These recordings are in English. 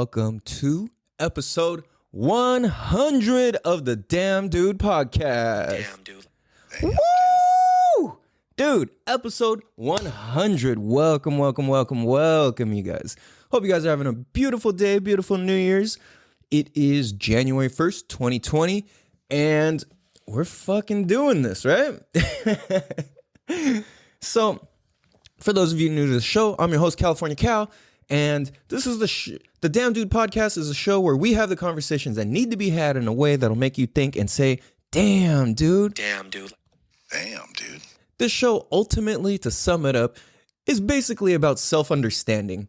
welcome to episode 100 of the Damn Dude podcast. Damn, dude. Woo! Dude, episode 100. Welcome, you guys. Hope you guys are having a beautiful day, beautiful New Year's. It is January 1st, 2020, and we're fucking doing this, right? So, for those of you new to the show, I'm your host, California Cal, and this is the Damn Dude podcast is a show where we have the conversations that need to be had in a way that'll make you think and say, damn, dude. Damn, dude. Damn, dude. This show, ultimately, to sum it up, is basically about self-understanding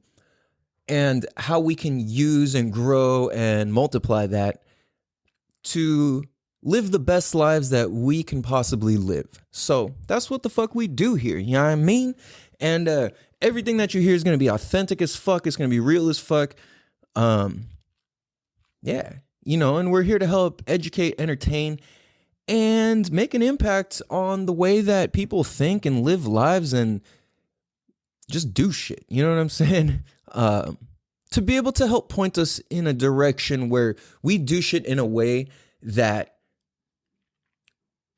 and how we can use and grow and multiply that to live the best lives that we can possibly live. So that's what the fuck we do here, you know what I mean? And everything that you hear is going to be authentic as fuck. It's going to be real as fuck. Yeah, you know, and we're here to help educate, entertain, and make an impact on the way that people think and live lives and just do shit. You know what I'm saying? To be able to help point us in a direction where we do shit in a way that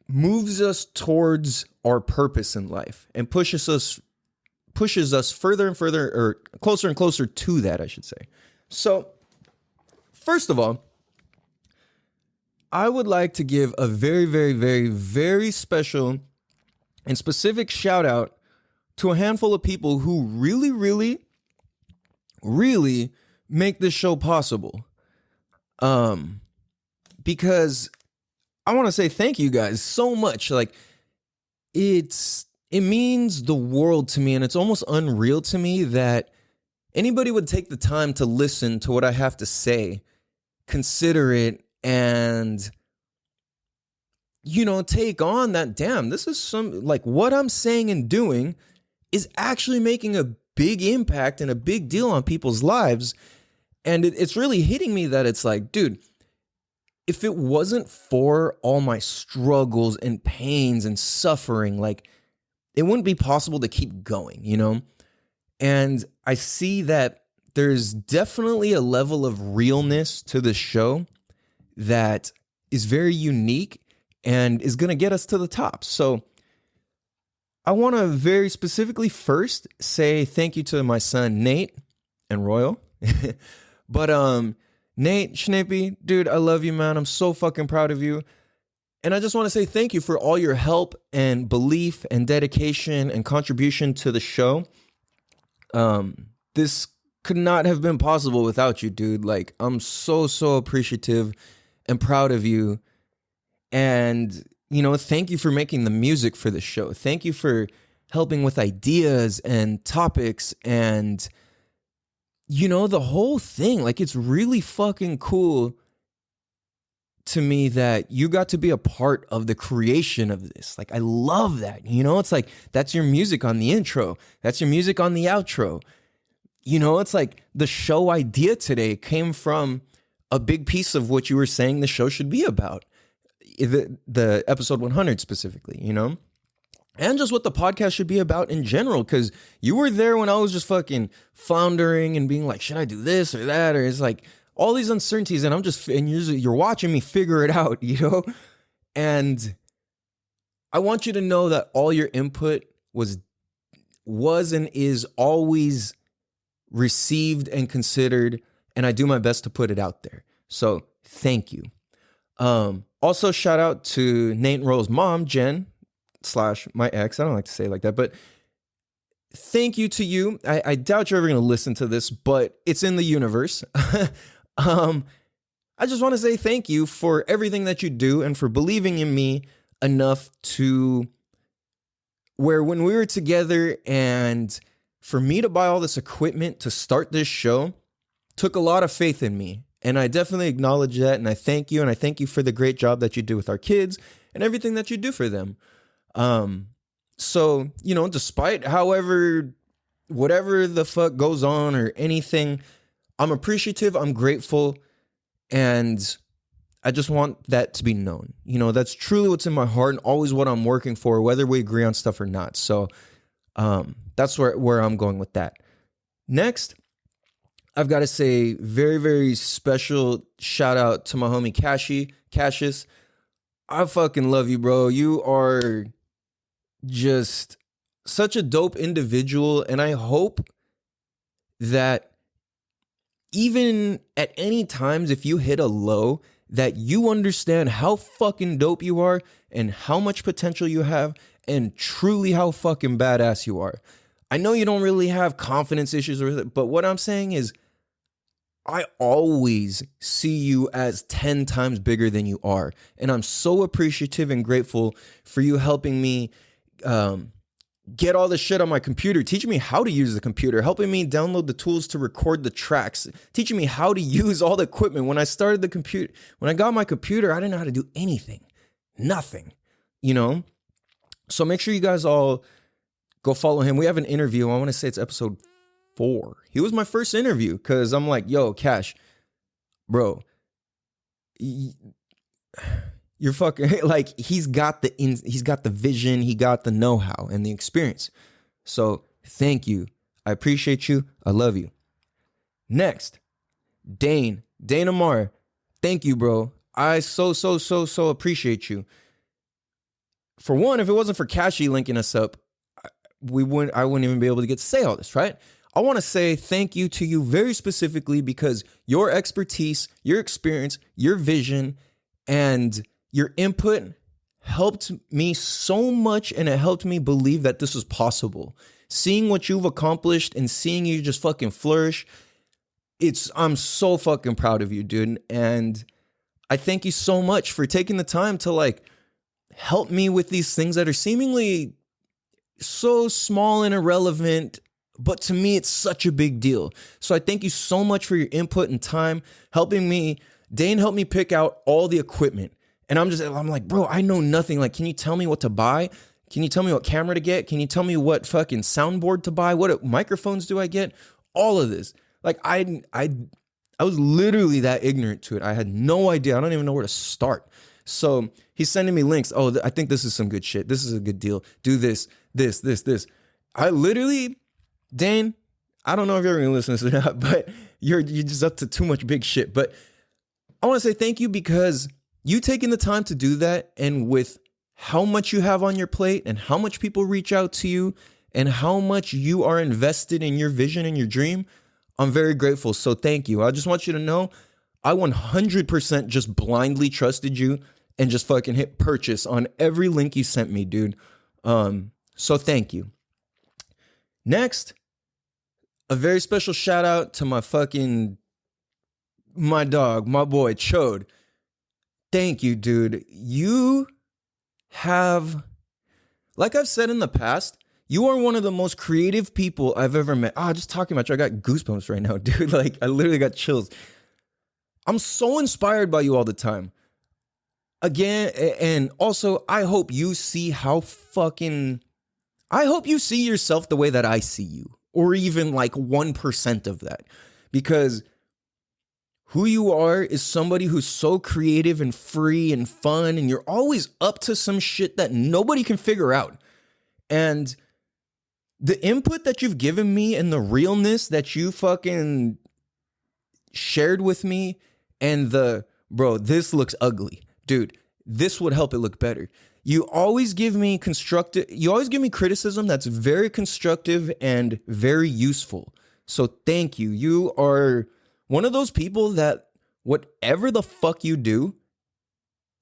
moves us towards our purpose in life and pushes us further and further, or closer and closer to that, I should say. So, first of all, I would like to give a very, very, very, very special and specific shout out to a handful of people who really, really, really make this show possible. Because I want to say thank you guys so much. Like, it means the world to me, and it's almost unreal to me that anybody would take the time to listen to what I have to say, consider it, and, you know, take on that, damn, this is like, what I'm saying and doing is actually making a big impact and a big deal on people's lives. And it's really hitting me that it's like, dude, if it wasn't for all my struggles and pains and suffering, like, it wouldn't be possible to keep going, you know? And I see that there's definitely a level of realness to the show that is very unique and is going to get us to the top. So I want to very specifically first say thank you to my son, Nate and Royal. But Nate, Schnippy, dude, I love you, man. I'm so fucking proud of you. And I just want to say thank you for all your help and belief and dedication and contribution to the show. This could not have been possible without you, dude. Like, I'm so appreciative and proud of you. And, you know, thank you for making the music for the show. Thank you for helping with ideas and topics and, you know, the whole thing. Like, it's really fucking cool to me that you got to be a part of the creation of this. Like, I love that. You know, it's like, that's your music on the intro. That's your music on the outro. You know, it's like the show idea today came from a big piece of what you were saying the show should be about. The episode 100 specifically, you know? And just what the podcast should be about in general, because you were there when I was just fucking floundering and being like, should I do this or that? Or it's like all these uncertainties, and you're watching me figure it out, you know? And I want you to know that all your input was and is always received and considered, and I do my best to put it out there. So thank you. Also, shout out to Nate and Royal's mom, Jen, / my ex. I don't like to say it like that, but thank you to you. I doubt you're ever going to listen to this, but it's in the universe. I just want to say thank you for everything that you do and for believing in me enough to where when we were together and for me to buy all this equipment to start this show took a lot of faith in me. And I definitely acknowledge that, and I thank you, and I thank you for the great job that you do with our kids and everything that you do for them. So, you know, despite whatever the fuck goes on or anything, I'm appreciative, I'm grateful, and I just want that to be known. You know, that's truly what's in my heart and always what I'm working for, whether we agree on stuff or not. So, that's where I'm going with that. Next, I've got to say very, very special shout out to my homie Cassius. I fucking love you, bro. You are just such a dope individual. And I hope that even at any times, if you hit a low, that you understand how fucking dope you are and how much potential you have and truly how fucking badass you are. I know you don't really have confidence issues with it, but what I'm saying is I always see you as 10 times bigger than you are. And I'm so appreciative and grateful for you helping me get all this shit on my computer, teaching me how to use the computer, helping me download the tools to record the tracks, teaching me how to use all the equipment. When I started the computer, when I got my computer, I didn't know how to do anything, nothing, you know? So make sure you guys all go follow him. We have an interview. I want to say it's episode 4. He was my first interview because I'm like, yo, Cash, bro, you're fucking like he's got the vision, he got the know-how and the experience. So thank you. I appreciate you. I love you. Next, Dane Amar. Thank you, bro. I so appreciate you. For one, if it wasn't for Kashi linking us up, I wouldn't even be able to get to say all this, right? I want to say thank you to you very specifically because your expertise, your experience, your vision, and your input helped me so much, and it helped me believe that this was possible. Seeing what you've accomplished and seeing you just fucking flourish, I'm so fucking proud of you, dude. And I thank you so much for taking the time to like help me with these things that are seemingly so small and irrelevant, but to me, it's such a big deal. So I thank you so much for your input and time, helping me. Dane helped me pick out all the equipment. And I'm like, bro, I know nothing. Like, can you tell me what to buy? Can you tell me what camera to get? Can you tell me what fucking soundboard to buy? What microphones do I get? All of this. Like, I was literally that ignorant to it. I had no idea. I don't even know where to start. So he's sending me links. Oh, I think this is some good shit. This is a good deal. Do this. I literally, Dane, I don't know if you're ever gonna listen to this or not, but you're just up to too much big shit. But I want to say thank you because you taking the time to do that, and with how much you have on your plate and how much people reach out to you and how much you are invested in your vision and your dream, I'm very grateful. So thank you. I just want you to know I 100% just blindly trusted you and just fucking hit purchase on every link you sent me, dude. So thank you. Next, a very special shout out to my dog, my boy, Chode. Thank you, dude. You have, like I've said in the past, you are one of the most creative people I've ever met. Just talking about you, I got goosebumps right now, dude. Like, I literally got chills. I'm so inspired by you all the time. Again, and also, I hope you see yourself the way that I see you, or even like 1% of that, because who you are is somebody who's so creative and free and fun, and you're always up to some shit that nobody can figure out. And the input that you've given me and the realness that you fucking shared with me, and bro, this looks ugly. Dude, this would help it look better. You always give me criticism that's very constructive and very useful. So thank you. You are one of those people that whatever the fuck you do,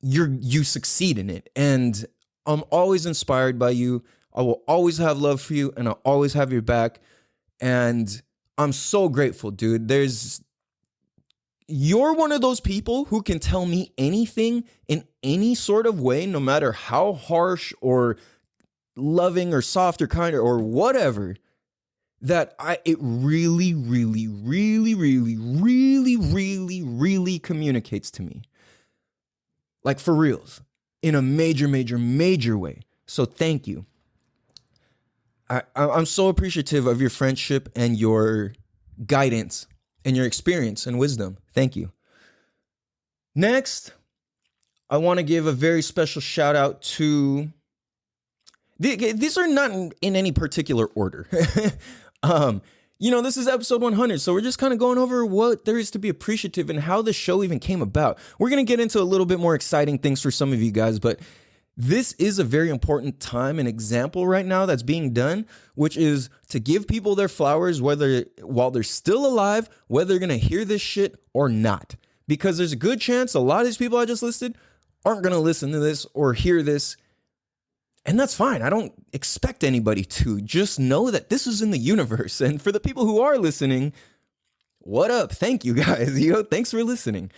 you succeed in it. And I'm always inspired by you. I will always have love for you, and I'll always have your back. And I'm so grateful, dude. You're one of those people who can tell me anything in any sort of way, no matter how harsh or loving or soft or kind or whatever, that it really, really, really, really, really, really, really communicates to me. Like, for reals, in a major, major, major way. So thank you. I'm so appreciative of your friendship and your guidance and your experience and wisdom. Thank you. Next, I want to give a very special shout out to, these are not in any particular order. this is episode 100, so we're just kind of going over what there is to be appreciative and how the show even came about. We're going to get into a little bit more exciting things for some of you guys, but this is a very important time and example right now that's being done, which is to give people their flowers, whether while they're still alive, whether they're going to hear this shit or not. Because there's a good chance a lot of these people I just listed aren't going to listen to this or hear this. And that's fine. I don't expect anybody to. Just know that this is in the universe. And for the people who are listening, what up? Thank you guys. Thanks for listening.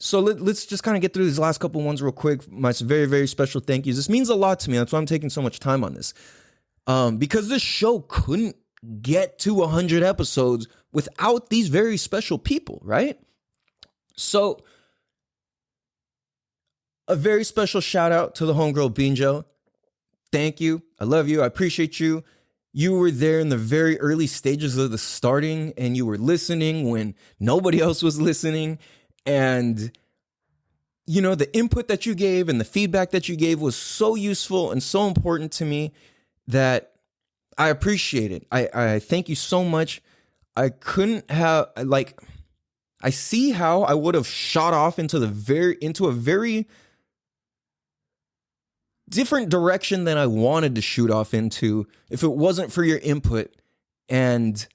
So let's just kind of get through these last couple ones real quick. My very, very special thank yous. This means a lot to me. That's why I'm taking so much time on this. Because this show couldn't get to 100 episodes without these very special people, right? So a very special shout out to the homegirl Binjo. Thank you. I love you. I appreciate you. You were there in the very early stages of the starting, and you were listening when nobody else was listening. And, the input that you gave and the feedback that you gave was so useful and so important to me that I appreciate it. I thank you so much. I couldn't have, I see how I would have shot off into a very different direction than I wanted to shoot off into if it wasn't for your input and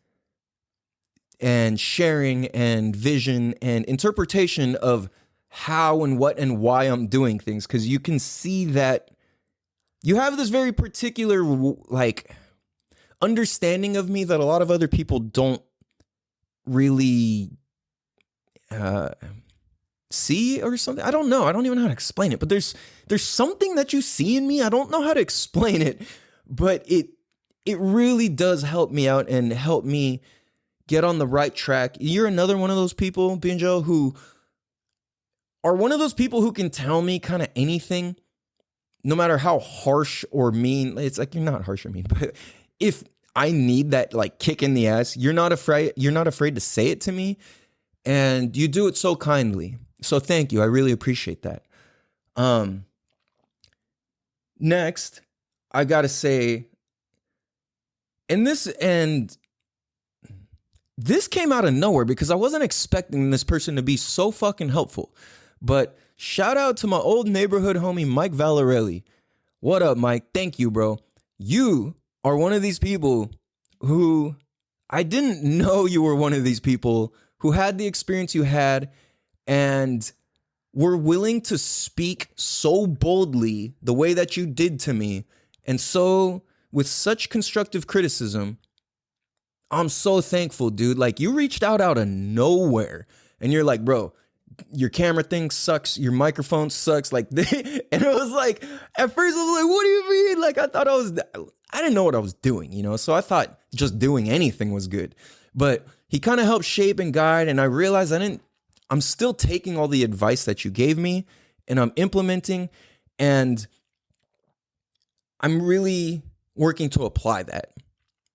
sharing and vision and interpretation of how and what and why I'm doing things. Because you can see that you have this very particular understanding of me that a lot of other people don't really see or something. I don't know. I don't even know how to explain it, but there's something that you see in me. I don't know how to explain it, but it really does help me out and help me get on the right track. You're another one of those people, Binjo, who are one of those people who can tell me kind of anything, no matter how harsh or mean. It's like, you're not harsh or mean, but if I need that kick in the ass, you're not afraid to say it to me, and you do it so kindly. So thank you. I really appreciate that. Next, I gotta say, this came out of nowhere because I wasn't expecting this person to be so fucking helpful. But shout out to my old neighborhood homie, Mike Valarelli. What up, Mike? Thank you, bro. You are one of these people who I didn't know you were one of these people who had the experience you had and were willing to speak so boldly the way that you did to me, and so with such constructive criticism. I'm so thankful, dude. You reached out of nowhere, and you're like, bro, your camera thing sucks, your microphone sucks, and it was at first I was like, what do you mean? I didn't know what I was doing, so I thought just doing anything was good. But he kind of helped shape and guide, and I realized I'm still taking all the advice that you gave me, and I'm implementing, and I'm really working to apply that.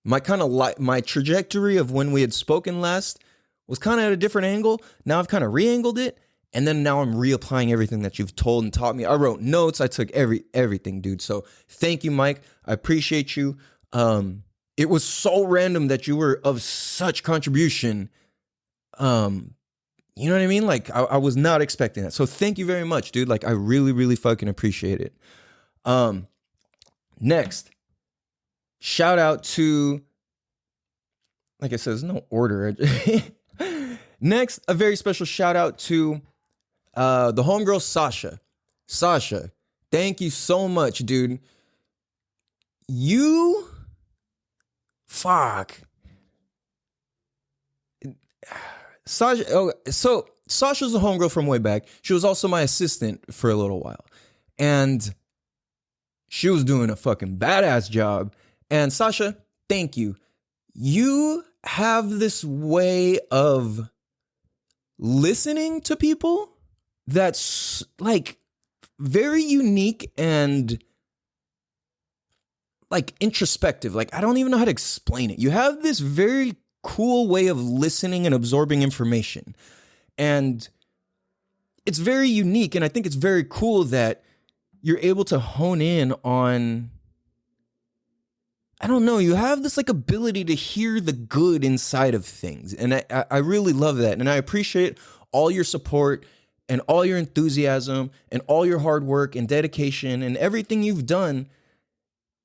My trajectory of when we had spoken last was kind of at a different angle. Now I've kind of re-angled it, and then now I'm reapplying everything that you've told and taught me. I wrote notes. I took everything, dude. So thank you, Mike. I appreciate you. It was so random that you were of such contribution. You know what I mean? I was not expecting that. So thank you very much, dude. I really, really fucking appreciate it. Next, shout out to, like I said, there's no order. Next, a very special shout out to the homegirl Sasha. Sasha, thank you so much, dude. Sasha, so Sasha's a homegirl from way back. She was also my assistant for a little while. And she was doing a fucking badass job. And Sasha, thank you. You have this way of listening to people that's very unique and introspective. I don't even know how to explain it. You have this very cool way of listening and absorbing information. And it's very unique. And I think it's very cool that you're able to hone in on I don't know, you have this like ability to hear the good inside of things. And I really love that. And I appreciate all your support and all your enthusiasm and all your hard work and dedication and everything you've done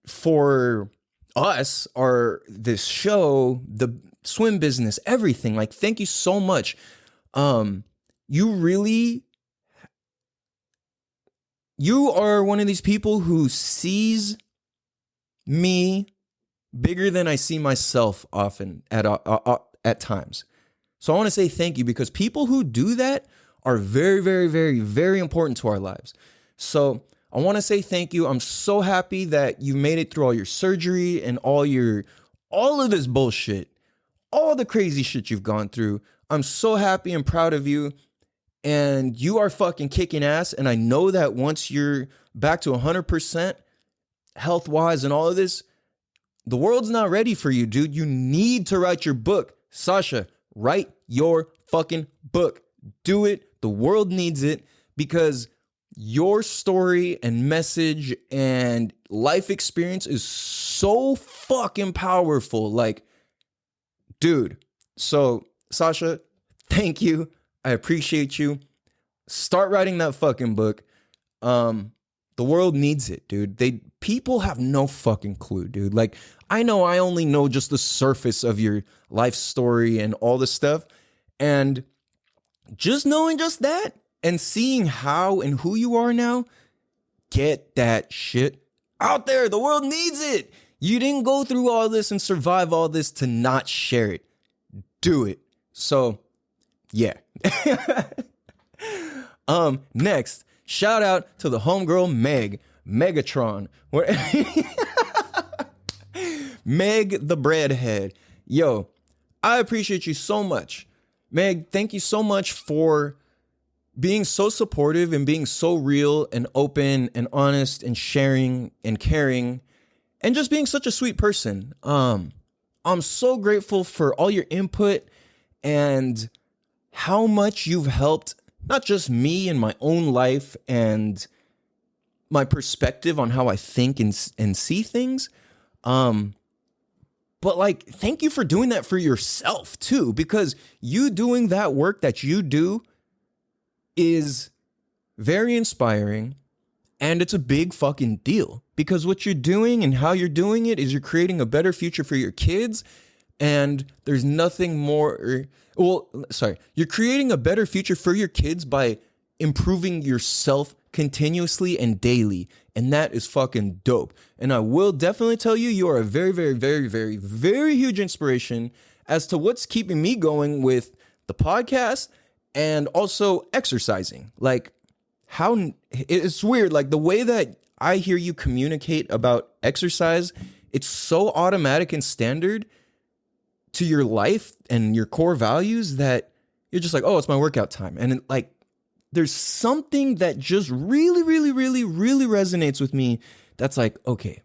for us, or this show, the swim business, everything. Like, thank you so much. You are one of these people who sees me bigger than I see myself often at times. So I want to say thank you, because people who do that are very, very, very, very important to our lives. So I want to say thank you. I'm so happy that you made it through all your surgery and all of this bullshit, all the crazy shit you've gone through. I'm so happy and proud of you. And you are fucking kicking ass. And I know that once you're back to 100% health-wise and all of this, the world's not ready for you, dude. You need to write your book. Sasha, write your fucking book. Do it. The world needs it, because your story and message and life experience is so fucking powerful. Like, dude. So, Sasha, thank you. I appreciate you. Start writing that fucking book. The world needs it, dude. People have no fucking clue, dude. Like, I know I only know just the surface of your life story and all this stuff. And just knowing just that and seeing how and who you are now, get that shit out there. The world needs it. You didn't go through all this and survive all this to not share it. Do it. So, yeah. Next, shout out to the homegirl Meg, Megatron. Meg the breadhead. Yo, I appreciate you so much. Meg, thank you so much for being so supportive and being so real and open and honest and sharing and caring and just being such a sweet person. I'm so grateful for all your input and how much you've helped not just me in my own life and my perspective on how I think and see things, but like, thank you for doing that for yourself too, because you doing that work that you do is very inspiring, and it's a big fucking deal, because what you're doing and how you're doing it is you're creating a better future for your kids. And there's nothing more, you're creating a better future for your kids by improving yourself continuously and daily. And that is fucking dope. And I will definitely tell you, you are a very, very, very, very, very huge inspiration as to what's keeping me going with the podcast and also exercising. Like, how it's weird. Like, the way that I hear you communicate about exercise, it's so automatic and standard to your life and your core values that you're just like, oh, it's my workout time. And like, there's something that just really, really, really, really resonates with me. That's like, okay,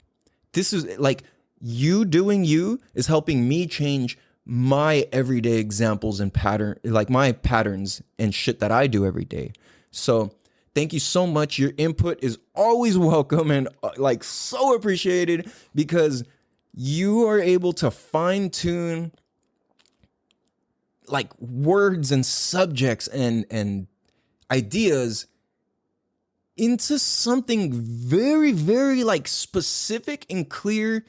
this is like, you doing you is helping me change my everyday examples and like my patterns and shit that I do every day. So thank you so much. Your input is always welcome and like so appreciated, because you are able to fine tune like words and subjects and ideas into something very, very like specific and clear.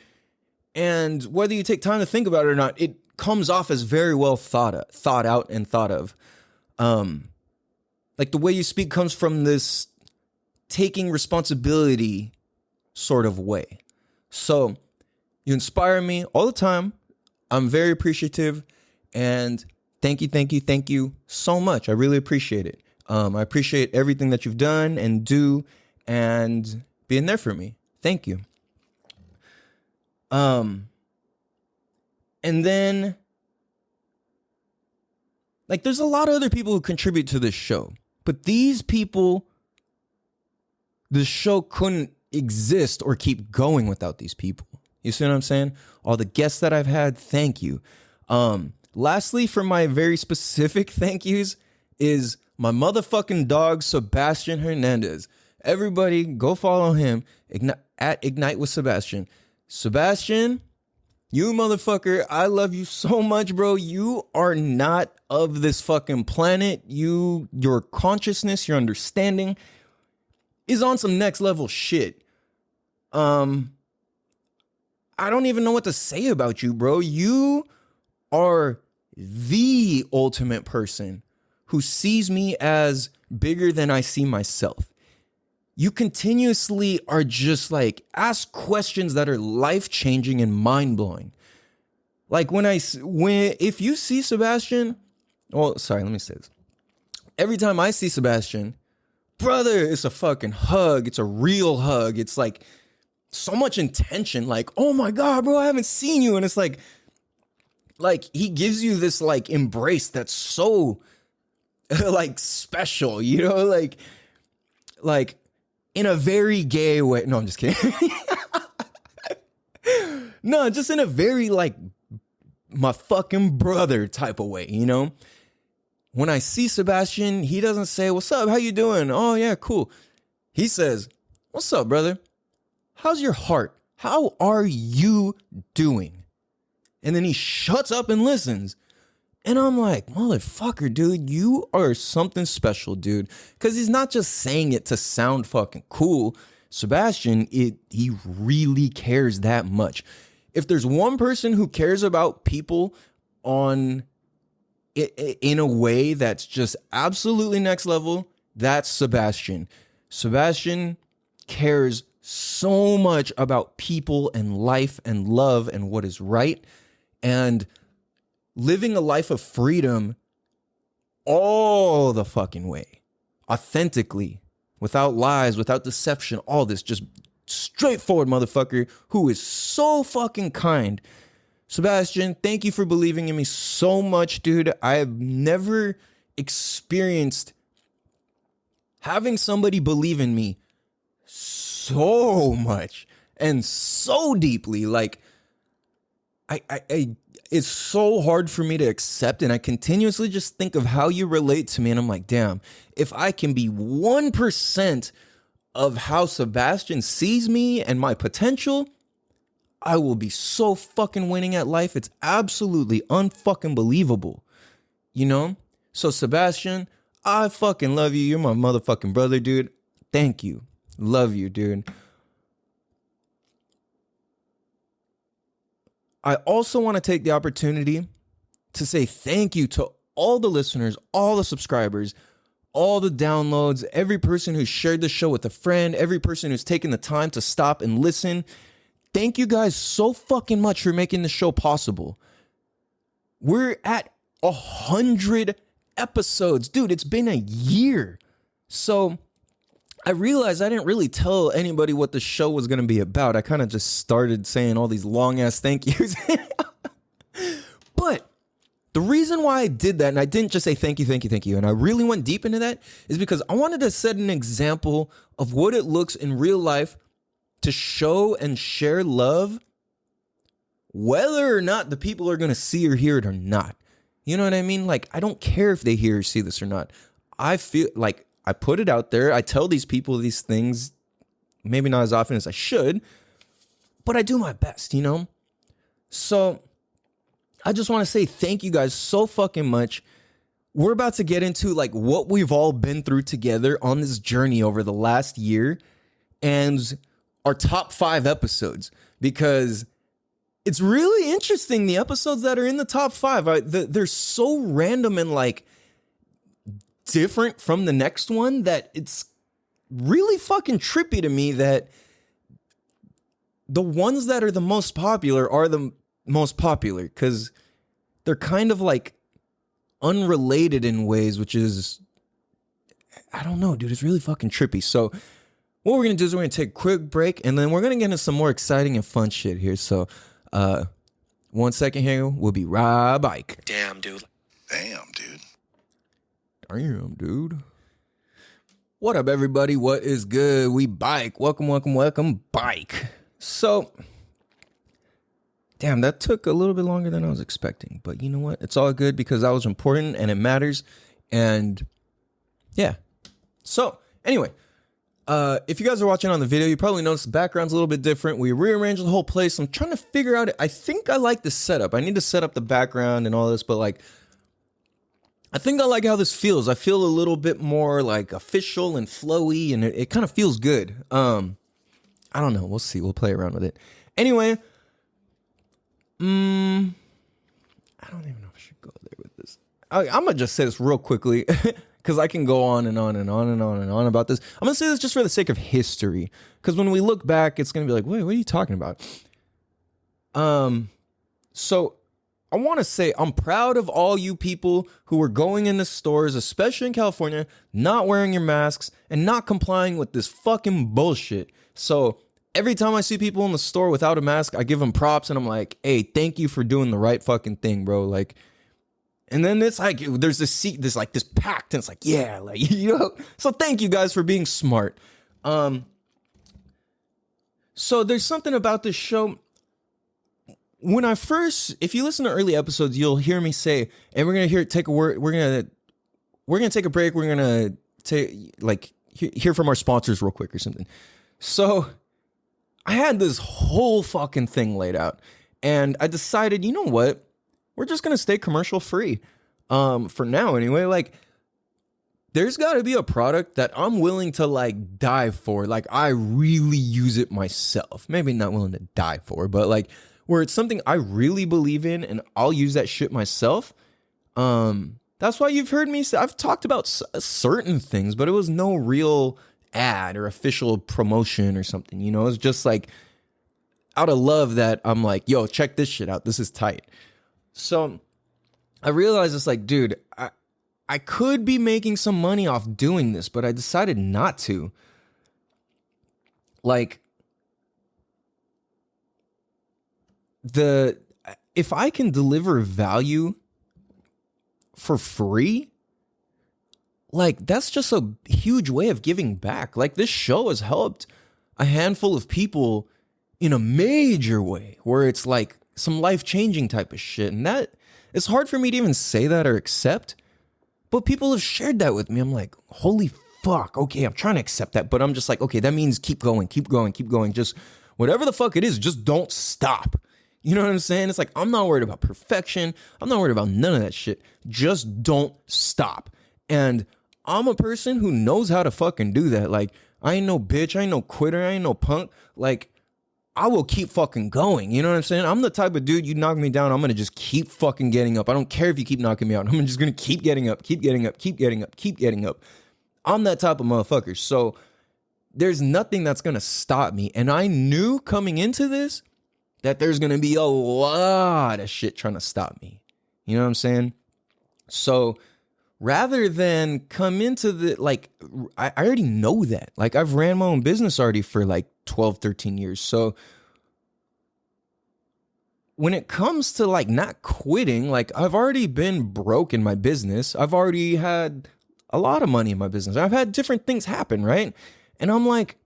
And whether you take time to think about it or not, it comes off as very well thought out and thought of. Like, the way you speak comes from this taking responsibility sort of way. So you inspire me all the time. I'm very appreciative, and thank you so much. I really appreciate it. I appreciate everything that you've done and do and being there for me. Thank you. And then, like, there's a lot of other people who contribute to this show, but these people, the show couldn't exist or keep going without these people. You see what I'm saying? All the guests that I've had, thank you. Lastly, for my very specific thank yous is my motherfucking dog, Sebastian Hernandez. Everybody go follow him at Ignite with Sebastian. Sebastian You motherfucker, I love you so much, bro. You are not of this fucking planet. Your consciousness, your understanding is on some next level shit. I don't even know what to say about you, bro. You are the ultimate person who sees me as bigger than I see myself. You continuously are just like, ask questions that are life-changing and mind-blowing. Like if you see Sebastian, well, sorry, let me say this. Every time I see Sebastian, brother, it's a fucking hug. It's a real hug. It's like so much intention. Like, oh my God, bro, I haven't seen you. And it's like he gives you this like embrace that's so like special, you know, like in a very gay way. No, I'm just kidding. No, just in a very like my fucking brother type of way, you know? When I see Sebastian, he doesn't say, "What's up? How you doing?" "Oh yeah, cool." He says, "What's up, brother? How's your heart? How are you doing?" And then he shuts up and listens. And I'm like, motherfucker, dude, you are something special, dude. Because he's not just saying it to sound fucking cool. Sebastian, he really cares that much. If there's one person who cares about people in a way that's just absolutely next level, that's Sebastian. Sebastian cares so much about people and life and love and what is right. And living a life of freedom all the fucking way, authentically, without lies, without deception, all this, just straightforward motherfucker who is so fucking kind. Sebastian, thank you for believing in me so much, dude. I have never experienced having somebody believe in me so much and so deeply. Like, I it's so hard for me to accept, and I continuously just think of how you relate to me, and I'm like, damn, if I can be 1% of how Sebastian sees me and my potential, I will be so fucking winning at life. It's absolutely unfucking believable, you know? So Sebastian, I fucking love you. You're my motherfucking brother, dude. Thank you. Love you, dude. I also want to take the opportunity to say thank you to all the listeners, all the subscribers, all the downloads, every person who shared the show with a friend, every person who's taken the time to stop and listen. Thank you guys so fucking much for making the show possible. We're at 100 episodes. Dude, it's been a year. So I realized I didn't really tell anybody what the show was going to be about. I kind of just started saying all these long ass thank yous. But the reason why I did that, and I didn't just say thank you, and I really went deep into that, is because I wanted to set an example of what it looks in real life to show and share love, whether or not the people are going to see or hear it or not. You know what I mean? Like, I don't care if they hear or see this or not. I feel like I put it out there. I tell these people these things, maybe not as often as I should, but I do my best, you know? So I just want to say thank you guys so fucking much. We're about to get into like what we've all been through together on this journey over the last year and our top 5 episodes, because it's really interesting. The episodes that are in the top 5, they're so random and like different from the next one that it's really fucking trippy to me that the ones that are the most popular are the most popular, because they're kind of like unrelated in ways, which is, I don't know, dude, it's really fucking trippy. So what we're gonna do is we're gonna take a quick break, and then we're gonna get into some more exciting and fun shit here. So 1 second here, we'll be right back. Damn, dude. Damn, dude. What up, everybody? What is good? We bike. Welcome, bike. So, damn, that took a little bit longer than I was expecting. But you know what? It's all good because that was important and it matters. And yeah. So, anyway, If you guys are watching on the video, you probably noticed the background's a little bit different. We rearranged the whole place. I'm trying to figure out, I think I like the setup. I need to set up the background and all this, but like, I think I like how this feels. I feel a little bit more like official and flowy, and it kind of feels good. I don't know. We'll see. We'll play around with it. Anyway, I don't even know if I should go there with this. I'm gonna just say this real quickly because I can go on and on and on and on and on about this. I'm gonna say this just for the sake of history, because when we look back, it's gonna be like, wait, what are you talking about? So I want to say I'm proud of all you people who were going into stores, especially in California, not wearing your masks and not complying with this fucking bullshit. So every time I see people in the store without a mask, I give them props and I'm like, hey, thank you for doing the right fucking thing, bro. Like, and then it's like, there's this pact, and it's like, yeah, like, you know, so thank you guys for being smart. So there's something about this show. When I first, if you listen to early episodes, you'll hear me say, and we're gonna take a word. We're gonna take a break. We're gonna hear from our sponsors real quick or something. So I had this whole fucking thing laid out, and I decided, you know what? We're just gonna stay commercial free, for now anyway. Like, there's got to be a product that I'm willing to like die for. Like, I really use it myself. Maybe not willing to die for, but like, where it's something I really believe in and I'll use that shit myself. That's why you've heard me say, I've talked about certain things, but it was no real ad or official promotion or something, you know? It's just like out of love that I'm like, yo, check this shit out. This is tight. So I realized it's like, dude, I could be making some money off doing this, but I decided not to. Like, if I can deliver value for free, like, that's just a huge way of giving back. Like, this show has helped a handful of people in a major way, where it's like some life-changing type of shit. And that, it's hard for me to even say that or accept, but people have shared that with me. I'm like, holy fuck, okay, I'm trying to accept that, but I'm just like, okay, that means keep going, keep going, keep going. Just whatever the fuck it is, just don't stop. You know what I'm saying? It's like, I'm not worried about perfection. I'm not worried about none of that shit. Just don't stop. And I'm a person who knows how to fucking do that. Like, I ain't no bitch. I ain't no quitter. I ain't no punk. Like, I will keep fucking going. You know what I'm saying? I'm the type of dude, you knock me down, I'm going to just keep fucking getting up. I don't care if you keep knocking me out. I'm just going to keep getting up, keep getting up, keep getting up, keep getting up. I'm that type of motherfucker. So there's nothing that's going to stop me. And I knew coming into this that there's going to be a lot of shit trying to stop me. You know what I'm saying? So rather than come into the, like, I already know that. Like, I've ran my own business already for like 12, 13 years. So when it comes to like not quitting, like, I've already been broke in my business. I've already had a lot of money in my business. I've had different things happen, right? And I'm like,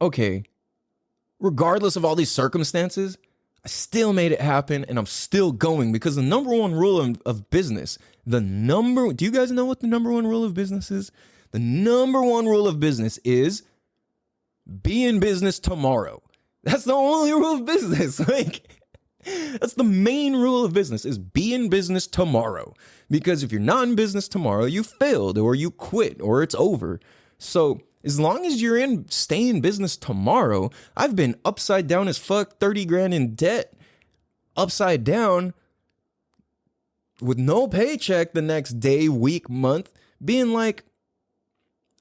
okay, regardless of all these circumstances, I still made it happen, and I'm still going, because the number one rule of business, do you guys know what the number one rule of business is? The number one rule of business is be in business tomorrow. That's the only rule of business. Like, that's the main rule of business, is be in business tomorrow. Because if you're not in business tomorrow, you failed, or you quit, or it's over. So as long as stay in business tomorrow, I've been upside down as fuck, 30 grand in debt, upside down, with no paycheck the next day, week, month, being like,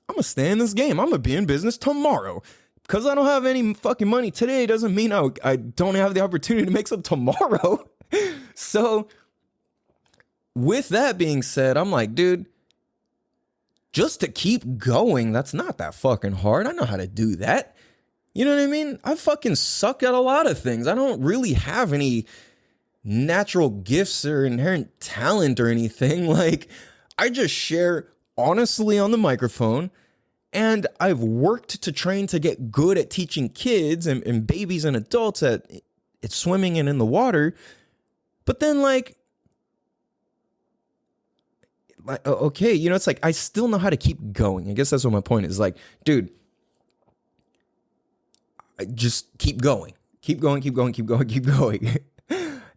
I'm gonna stay in this game. I'm gonna be in business tomorrow. Because I don't have any fucking money today doesn't mean I don't have the opportunity to make some tomorrow. So with that being said, I'm like, dude, just to keep going, that's not that fucking hard. I know how to do that. You know what I mean? I fucking suck at a lot of things. I don't really have any natural gifts or inherent talent or anything. Like, I just share honestly on the microphone, and I've worked to train to get good at teaching kids and babies and adults at swimming and in the water. But then, like, okay, you know, it's like, I still know how to keep going. I guess that's what my point is. Like, dude, just keep going. Keep going, keep going, keep going, keep going.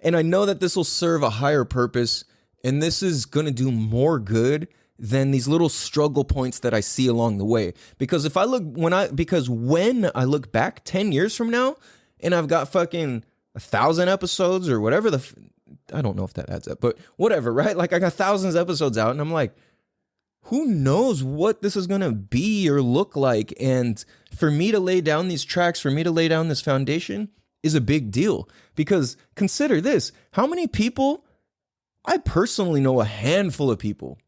And I know that this will serve a higher purpose, and this is going to do more good than these little struggle points that I see along the way. Because when I look back 10 years from now and I've got fucking 1,000 episodes or whatever I don't know if that adds up, but whatever, right? Like I got thousands of episodes out and I'm like, who knows what this is going to be or look like? And for me to lay down these tracks, for me to lay down this foundation is a big deal. Because consider this, how many people, I personally know a handful of people,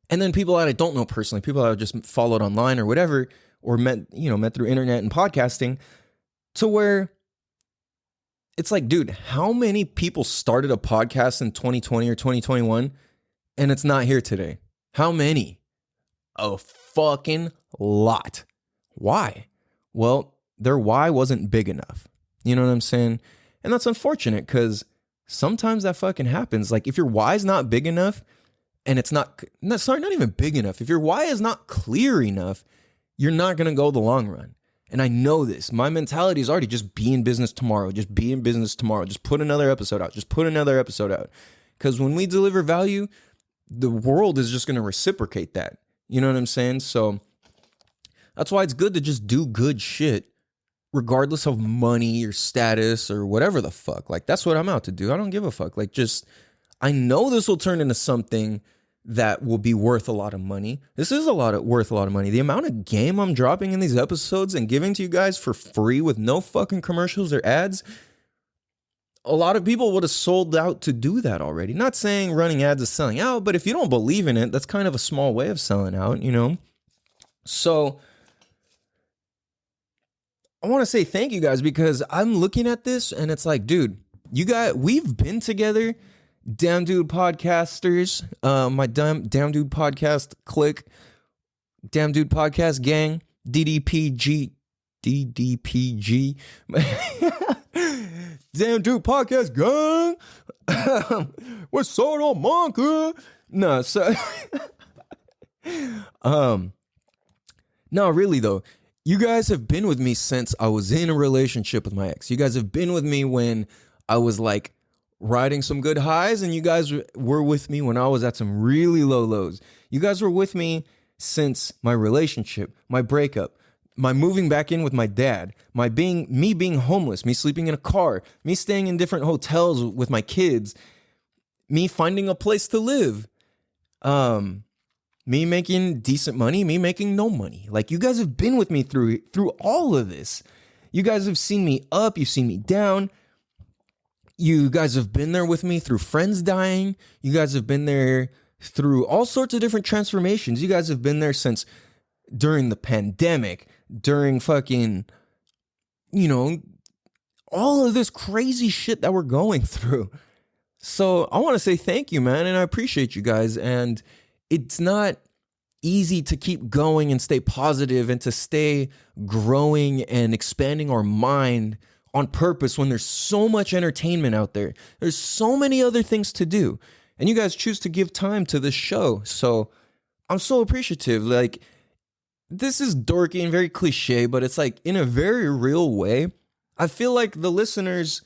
and then people that I don't know personally, people that I just followed online or whatever, or met through internet and podcasting, to where it's like, dude, how many people started a podcast in 2020 or 2021 and it's not here today? How many? A fucking lot. Why? Well, their why wasn't big enough. You know what I'm saying? And that's unfortunate because sometimes that fucking happens. Like if your why is not big enough and it's not even big enough. If your why is not clear enough, you're not going to go the long run. And I know this. My mentality is already just be in business tomorrow. Just be in business tomorrow. Just put another episode out. Just put another episode out. Because when we deliver value, the world is just going to reciprocate that. You know what I'm saying? So that's why it's good to just do good shit, regardless of money or status or whatever the fuck. Like, that's what I'm out to do. I don't give a fuck. Like, just, I know this will turn into something that will be worth a lot of money. This is worth a lot of money. The amount of game I'm dropping in these episodes and giving to you guys for free with no fucking commercials or ads, a lot of people would have sold out to do that already. Not saying running ads is selling out, but if you don't believe in it, that's kind of a small way of selling out, you know? So I want to say thank you guys, because I'm looking at this and it's like, dude, we've been together, Damn Dude Podcasters, my Damn Dude Podcast clique, Damn Dude Podcast gang, DDPG, Damn Dude Podcast gang, what's on monkey? No, so, no, really though, you guys have been with me since I was in a relationship with my ex. You guys have been with me when I was like riding some good highs, and you guys were with me when I was at some really low lows. You guys were with me since my relationship, my breakup, my moving back in with my dad, me being homeless, me sleeping in a car, me staying in different hotels with my kids, me finding a place to live, me making decent money, me making no money. Like, you guys have been with me through all of this. You guys have seen me up, you've seen me down. You guys have been there with me through friends dying. You guys have been there through all sorts of different transformations. You guys have been there since during the pandemic, during fucking, all of this crazy shit that we're going through. So I want to say thank you, man, and I appreciate you guys. And it's not easy to keep going and stay positive and to stay growing and expanding our mind on purpose when there's so much entertainment out there. There's so many other things to do. And you guys choose to give time to this show. So I'm so appreciative. Like, this is dorky and very cliche, but it's like in a very real way. I feel like the listeners,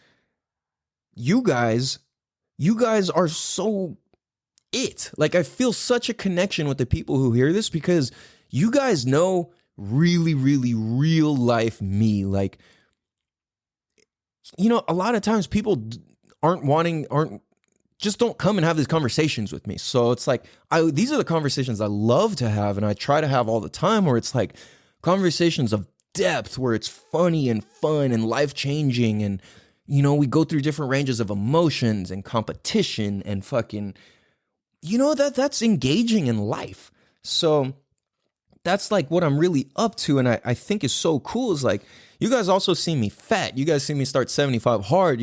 you guys are so it. Like, I feel such a connection with the people who hear this, because you guys know really, really real life me. Like, a lot of times people just don't come and have these conversations with me. So it's like, these are the conversations I love to have, and I try to have all the time, where it's like conversations of depth, where it's funny and fun and life-changing, and, we go through different ranges of emotions and competition and fucking, that's engaging in life. So that's like what I'm really up to, and I think is so cool is like, you guys also see me fat. You guys see me start 75 hard.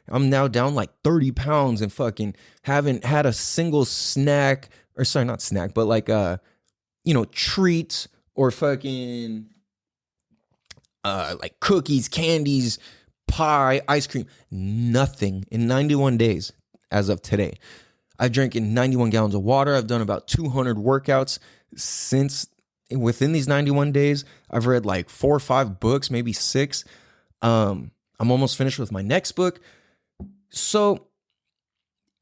I'm now down like 30 pounds and fucking haven't had a single snack, or sorry, not snack, but like, treats or fucking, like cookies, candies, pie, ice cream, nothing in 91 days as of today. I've drank in 91 gallons of water. I've done about 200 workouts since within these 91 days, I've read like 4 or 5 books, maybe 6. I'm almost finished with my next book. So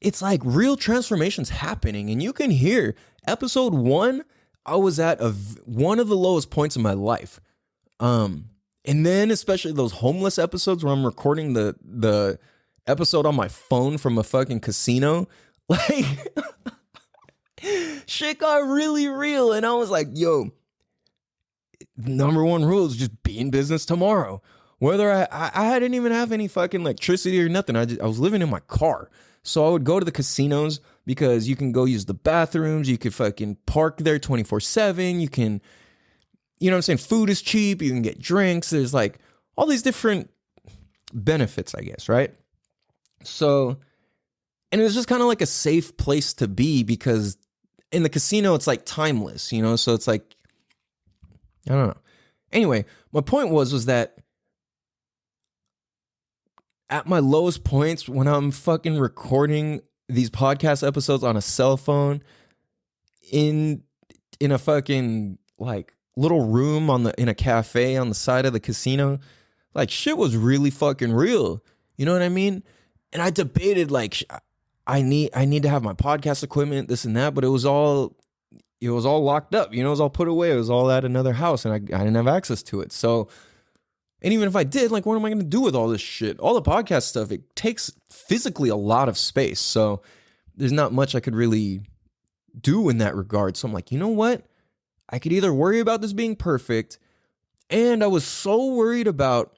it's like real transformations happening. And you can hear episode 1, I was at one of the lowest points in my life. And then especially those homeless episodes where I'm recording the episode on my phone from a fucking casino, like shit got really real. And I was like, yo, number 1 rule is just be in business tomorrow. Whether I didn't even have any fucking electricity or nothing. I was living in my car. So I would go to the casinos because you can go use the bathrooms. You could fucking park there 24/7. You can, you know what I'm saying? Food is cheap. You can get drinks. There's like all these different benefits, I guess, right? So, and it was just kind of like a safe place to be because in the casino, it's like timeless, you know? So it's like, I don't know. Anyway, my point was that at my lowest points, when I'm fucking recording these podcast episodes on a cell phone in a fucking like little room in a cafe on the side of the casino, like shit was really fucking real. You know what I mean? And I debated like I need to have my podcast equipment, this and that, but it was all locked up. You know, it was all put away. It was all at another house, and I didn't have access to it. So, and even if I did, like, what am I going to do with all this shit? All the podcast stuff, it takes physically a lot of space. So there's not much I could really do in that regard. So I'm like, you know what? I could either worry about this being perfect, and I was so worried about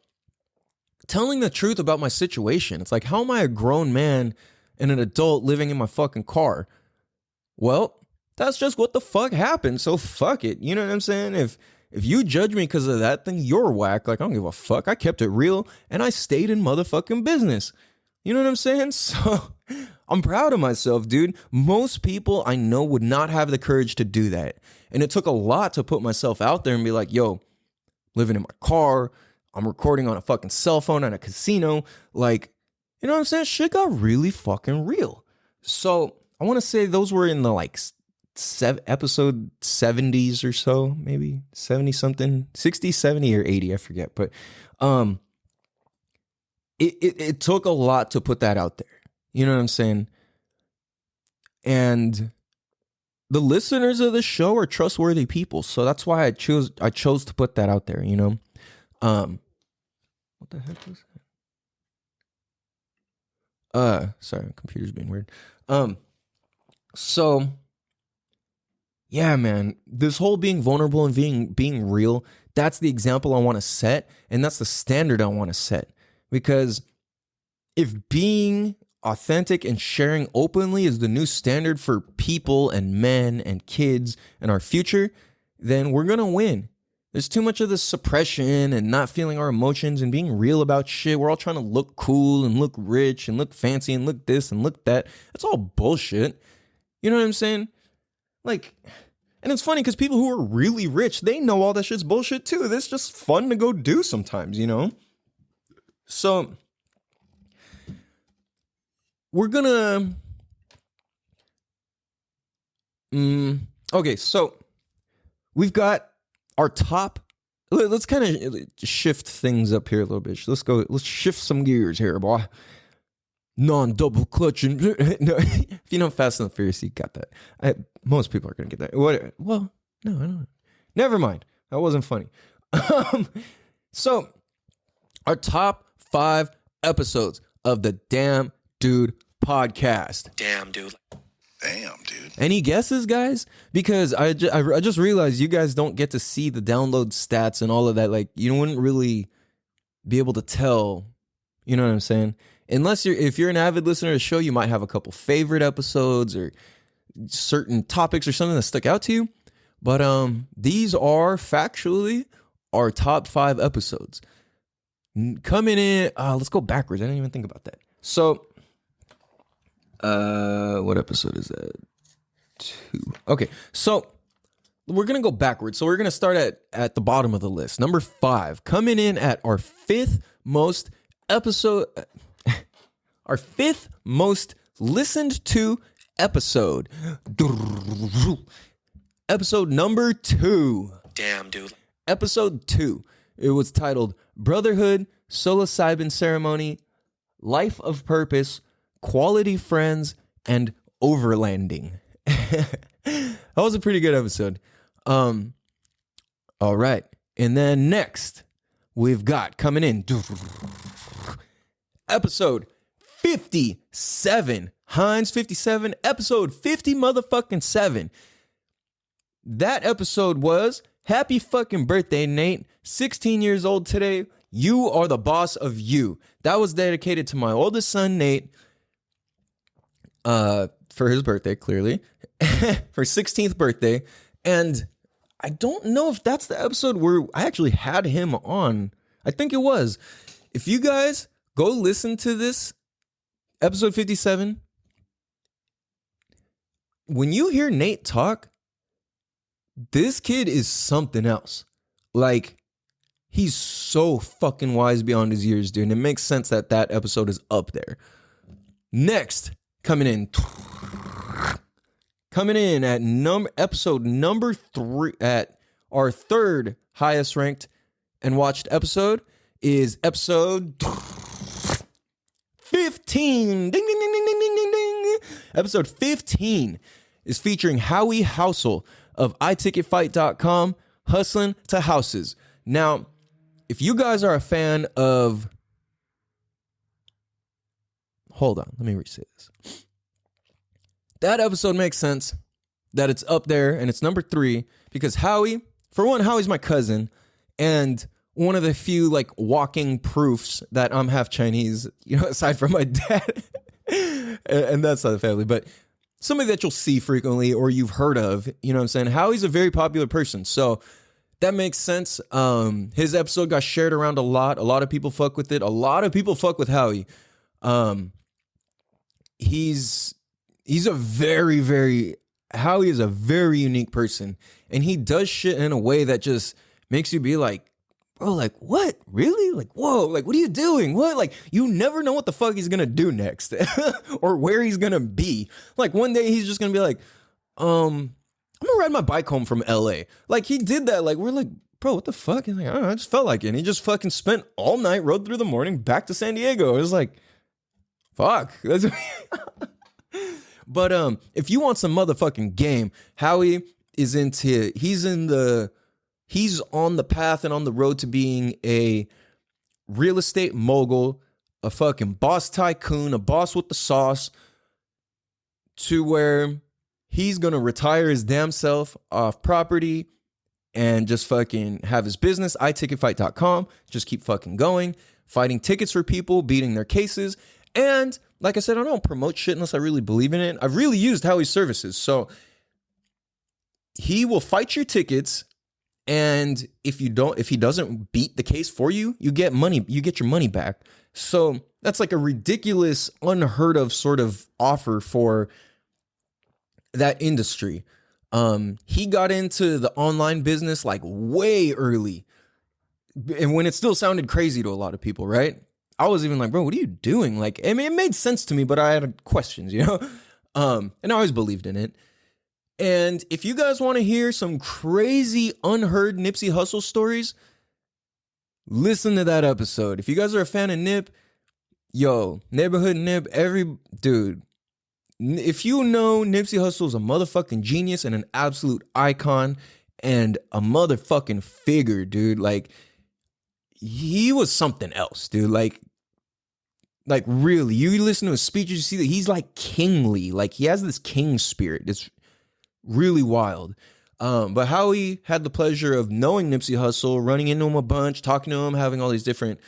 telling the truth about my situation. It's like, how am I a grown man and an adult living in my fucking car? Well, that's just what the fuck happened. So fuck it. You know what I'm saying? If you judge me because of that, then you're whack. Like, I don't give a fuck. I kept it real and I stayed in motherfucking business. You know what I'm saying? So I'm proud of myself, dude. Most people I know would not have the courage to do that. And it took a lot to put myself out there and be like, yo, living in my car, I'm recording on a fucking cell phone at a casino. Like, you know what I'm saying? Shit got really fucking real. So I want to say those were in the like episode 70s or so, maybe 70 something, 60, 70 or 80, I forget. But it took a lot to put that out there. You know what I'm saying? And the listeners of the show are trustworthy people. So that's why I chose to put that out there, you know? What the heck was that? Sorry, computer's being weird. So yeah, man, this whole being vulnerable and being real, that's the example I want to set, and that's the standard I want to set. Because if being authentic and sharing openly is the new standard for people and men and kids and our future, then we're going to win. There's too much of this suppression and not feeling our emotions and being real about shit. We're all trying to look cool and look rich and look fancy and look this and look that. That's all bullshit. You know what I'm saying? Like, and it's funny because people who are really rich, they know all that shit's bullshit too. It's just fun to go do sometimes, you know? So we're gonna, okay, so we've got our top, let's kind of shift things up here a little bit. Let's shift some gears here, boy. Non-double clutching. No, if you know Fast and the Furious, you got that. Most people are going to get that. What? Well, no, I don't know. Never mind. That wasn't funny. So, our top 5 episodes of the Damn Dude podcast. Damn, dude. Damn, dude. Any guesses, guys? Because I just realized you guys don't get to see the download stats and all of that. Like, you wouldn't really be able to tell. You know what I'm saying? Unless if you're an avid listener to the show, you might have a couple favorite episodes or certain topics or something that stuck out to you. But these are factually our top 5 episodes. Coming in, let's go backwards. I didn't even think about that. So, what episode is that? 2. Okay, so we're going to go backwards. So we're going to start at the bottom of the list. Number 5, coming in at our 5th most episode... Our 5th most listened to episode. Episode number 2. Damn, dude. Episode 2. It was titled Brotherhood, Psilocybin Ceremony, Life of Purpose, Quality Friends, and Overlanding. That was a pretty good episode. All right. And then next, we've got coming in episode 57. Heinz 57, episode 50 motherfucking 7. That episode was happy fucking birthday, Nate. 16 years old today. You are the boss of you. That was dedicated to my oldest son, Nate, for his birthday, clearly, for 16th birthday. And I don't know if that's the episode where I actually had him on. I think it was. If you guys go listen to this, episode 57, when you hear Nate talk, this kid is something else. Like, he's so fucking wise beyond his years, dude. And it makes sense that that episode is up there. Next, coming in at episode number 3, at our third highest ranked and watched episode, is episode 15. Ding, ding, ding, ding, ding, ding, ding, ding. Episode 15 is featuring Howie Housel of iTicketFight.com, hustling to houses. Now, if you guys are a fan of... Hold on, let me reset this. That episode makes sense that it's up there and it's number 3 because Howie, for one, Howie's my cousin and one of the few like walking proofs that I'm half Chinese, you know, aside from my dad and that side of the family, but somebody that you'll see frequently or you've heard of, you know what I'm saying? Howie's a very popular person. So that makes sense. His episode got shared around a lot. A lot of people fuck with it. A lot of people fuck with Howie. He's a very, very, Howie is a very unique person. And he does shit in a way that just makes you be like, bro, like, what? Really? Like, whoa, like, what are you doing? What? Like, you never know what the fuck he's gonna do next or where he's gonna be. Like, one day he's just gonna be like, I'm gonna ride my bike home from LA. Like, he did that. Like, we're like, bro, what the fuck? And like, I don't know, I just felt like it. And he just fucking spent all night, rode through the morning, back to San Diego. It was like, fuck. That's But if you want some motherfucking game, Howie is he's on the path and on the road to being a real estate mogul, a fucking boss tycoon, a boss with the sauce, to where he's gonna retire his damn self off property and just fucking have his business, iTicketFight.com, just keep fucking going, fighting tickets for people, beating their cases. And like I said, I don't promote shit unless I really believe in it. I've really used Howie's services. So he will fight your tickets. And if he doesn't beat the case for you, you get money, you get your money back. So that's like a ridiculous, unheard of sort of offer for that industry. He got into the online business like way early. And when it still sounded crazy to a lot of people, right? I was even like, bro, what are you doing? Like, I mean, it made sense to me, but I had questions, you know? And I always believed in it. And if you guys want to hear some crazy, unheard Nipsey Hussle stories, listen to that episode. If you guys are a fan of Nip, yo, Neighborhood Nip, dude, if you know Nipsey Hussle is a motherfucking genius and an absolute icon and a motherfucking figure, dude, like, he was something else, dude. Like really, you listen to his speeches, you see that he's like kingly, like he has this king spirit. It's really wild. But Howie had the pleasure of knowing Nipsey Hussle, running into him a bunch, talking to him, having all these different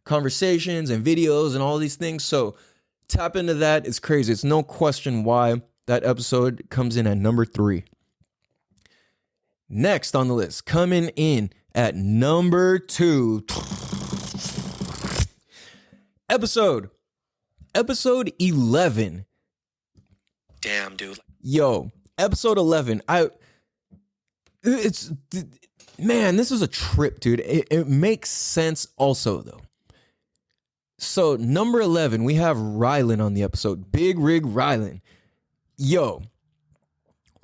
conversations and videos and all these things. So tap into that. It's crazy. It's no question why that episode comes in at number 3. Next on the list, coming in at number 2, episode 11. Damn, dude. Yo, episode 11. Man, this is a trip, dude. It makes sense also, though. So, number 11, we have Rylan on the episode. Big Rig Rylan. Yo,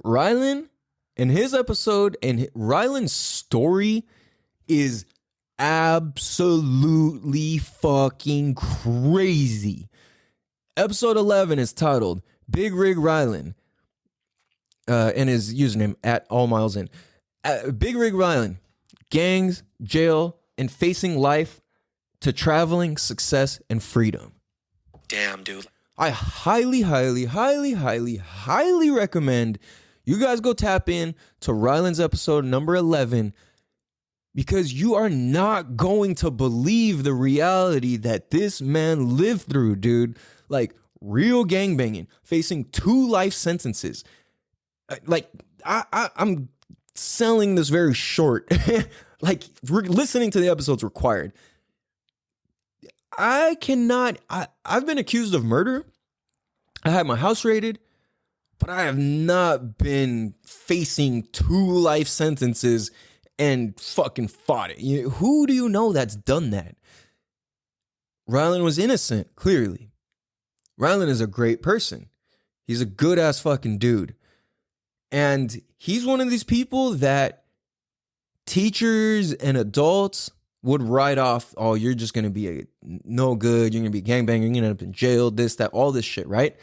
Rylan And his episode and Ryland's story is absolutely fucking crazy. Episode 11 is titled Big Rig Ryland, and his username at All Miles In. Big Rig Ryland, gangs, jail, and facing life to traveling, success, and freedom. Damn, dude. I highly, highly, highly, highly, highly recommend you guys go tap in to Ryland's episode number 11, because you are not going to believe the reality that this man lived through, dude. Like, real gangbanging, facing 2 life sentences. Like, I'm selling this very short. Like, listening to the episode's required. I've been accused of murder. I had my house raided, but I have not been facing 2 life sentences and fucking fought it. Who do you know that's done that? Ryland was innocent, clearly. Ryland is a great person. He's a good ass fucking dude. And he's one of these people that teachers and adults would write off, oh, you're just going to be no good, you're going to be a gangbanger, you're going to end up in jail, this, that, all this shit, right?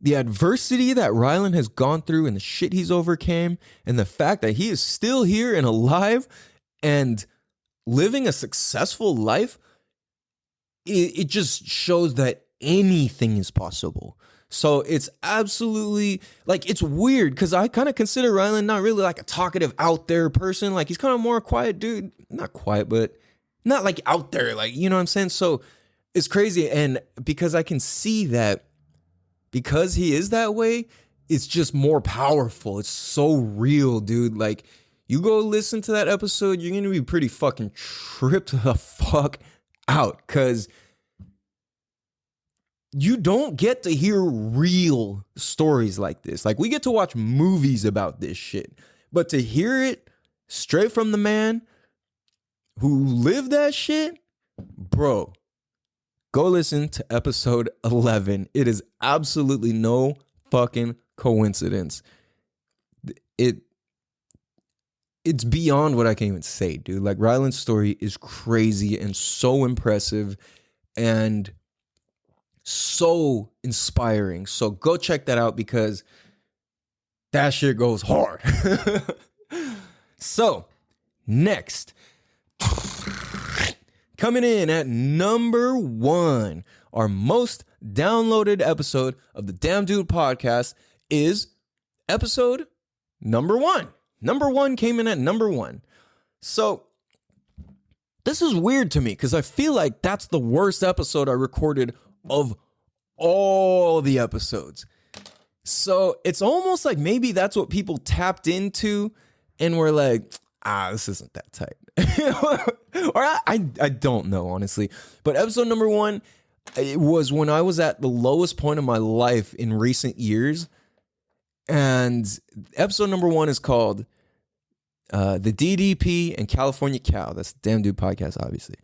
The adversity that Ryland has gone through and the shit he's overcame, and the fact that he is still here and alive and living a successful life, it just shows that anything is possible. So it's absolutely, like, it's weird because I kind of consider Ryland not really like a talkative out there person. Like, he's kind of more a quiet dude. Not quiet, but not like out there. Like, you know what I'm saying? So it's crazy. And because I can see that because he is that way, it's just more powerful. It's so real, dude. Like, you go listen to that episode, you're going to be pretty fucking tripped the fuck out because you don't get to hear real stories like this. Like, we get to watch movies about this shit, but to hear it straight from the man who lived that shit, bro, go listen to episode 11. It is absolutely no fucking coincidence. It's beyond what I can even say, dude. Like, Ryland's story is crazy and so impressive and so inspiring. So go check that out because that shit goes hard. So next, coming in at number 1, our most downloaded episode of the Damn Dude podcast is episode number 1. Number 1 came in at number 1. So this is weird to me because I feel like that's the worst episode I recorded of all the episodes. So it's almost like maybe that's what people tapped into and were like, this isn't that tight. Or I don't know, honestly. But episode number 1, it was when I was at the lowest point of my life in recent years. And episode number 1 is called The DDP and California Cow. That's the Damn Dude podcast, obviously.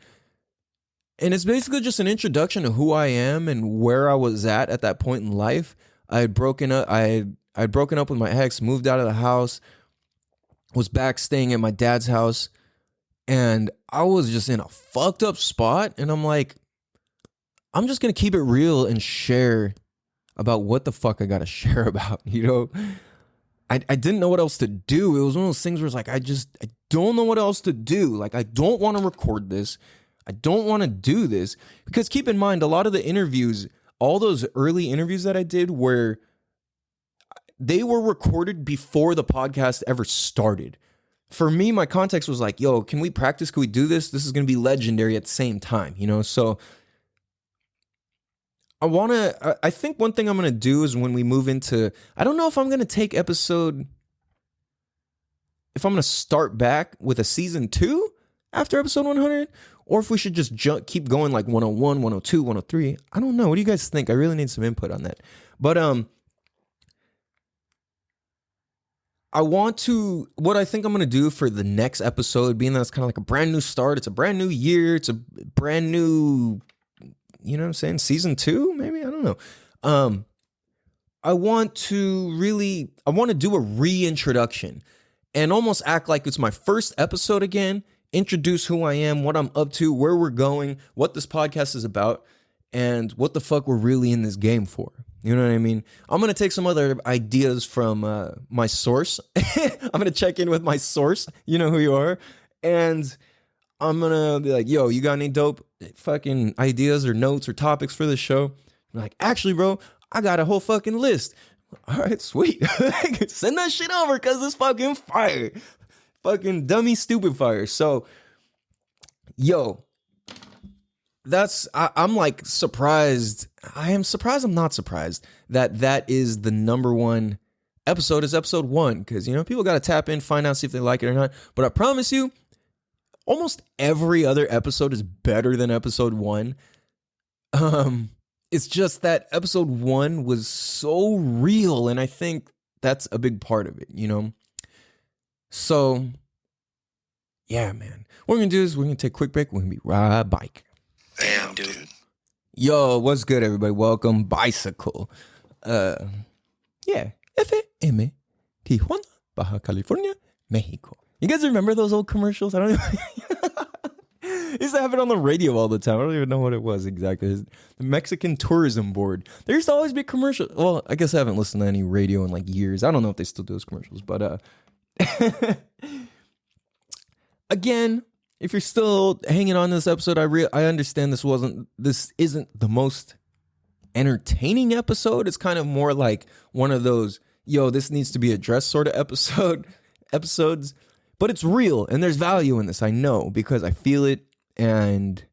And it's basically just an introduction to who I am and where I was at that point in life. I had broken up. I'd broken up with my ex, moved out of the house, was back staying at my dad's house, and I was just in a fucked up spot. And I'm like, I'm just gonna keep it real and share about what the fuck I gotta share about. You know, I didn't know what else to do. It was one of those things where it's like I don't know what else to do. Like, I don't want to record this. I don't want to do this because keep in mind, a lot of the interviews, all those early interviews that I did they were recorded before the podcast ever started. For me, my context was like, yo, can we practice? Can we do this? This is going to be legendary at the same time, you know? So I think one thing I'm going to do is when we move into, I don't know if I'm going to take if I'm going to start back with a season 2 after episode 100, or if we should just keep going like 101, 102, 103. I don't know. What do you guys think? I really need some input on that. But what I think I'm going to do for the next episode, being that it's kind of like a brand new start, it's a brand new year, it's a brand new, you know what I'm saying, season 2, maybe? I don't know. I want to do a reintroduction and almost act like it's my first episode again, introduce who I am, what I'm up to, where we're going, what this podcast is about, and what the fuck we're really in this game for. You know what I mean? I'm going to take some other ideas from my source. I'm going to check in with my source. You know who you are. And I'm going to be like, yo, you got any dope fucking ideas or notes or topics for this show? I'm like, actually, bro, I got a whole fucking list. All right, sweet. Send that shit over because it's fucking fire. Fucking dummy stupid fire. So, yo, I'm like surprised. I am surprised I'm not surprised that is the number one episode is episode 1. Because, you know, people got to tap in, find out, see if they like it or not. But I promise you, almost every other episode is better than episode 1. It's just that episode 1 was so real, and I think that's a big part of it, you know? So, yeah, man. What we're going to do is we're going to take a quick break. We're going to be right back. Damn, dude. Yo, what's good, everybody? Welcome, Bicycle. Yeah, FM, Tijuana, Baja California, Mexico. You guys remember those old commercials? I don't even... used to have it on the radio all the time. I don't even know what it was exactly. The Mexican Tourism Board. There used to always be commercials. Well, I guess I haven't listened to any radio in like years. I don't know if they still do those commercials, but again, if you're still hanging on this episode, I understand this isn't the most entertaining episode. It's kind of more like one of those, yo, this needs to be addressed sort of episodes. But it's real and there's value in this. I know because I feel it and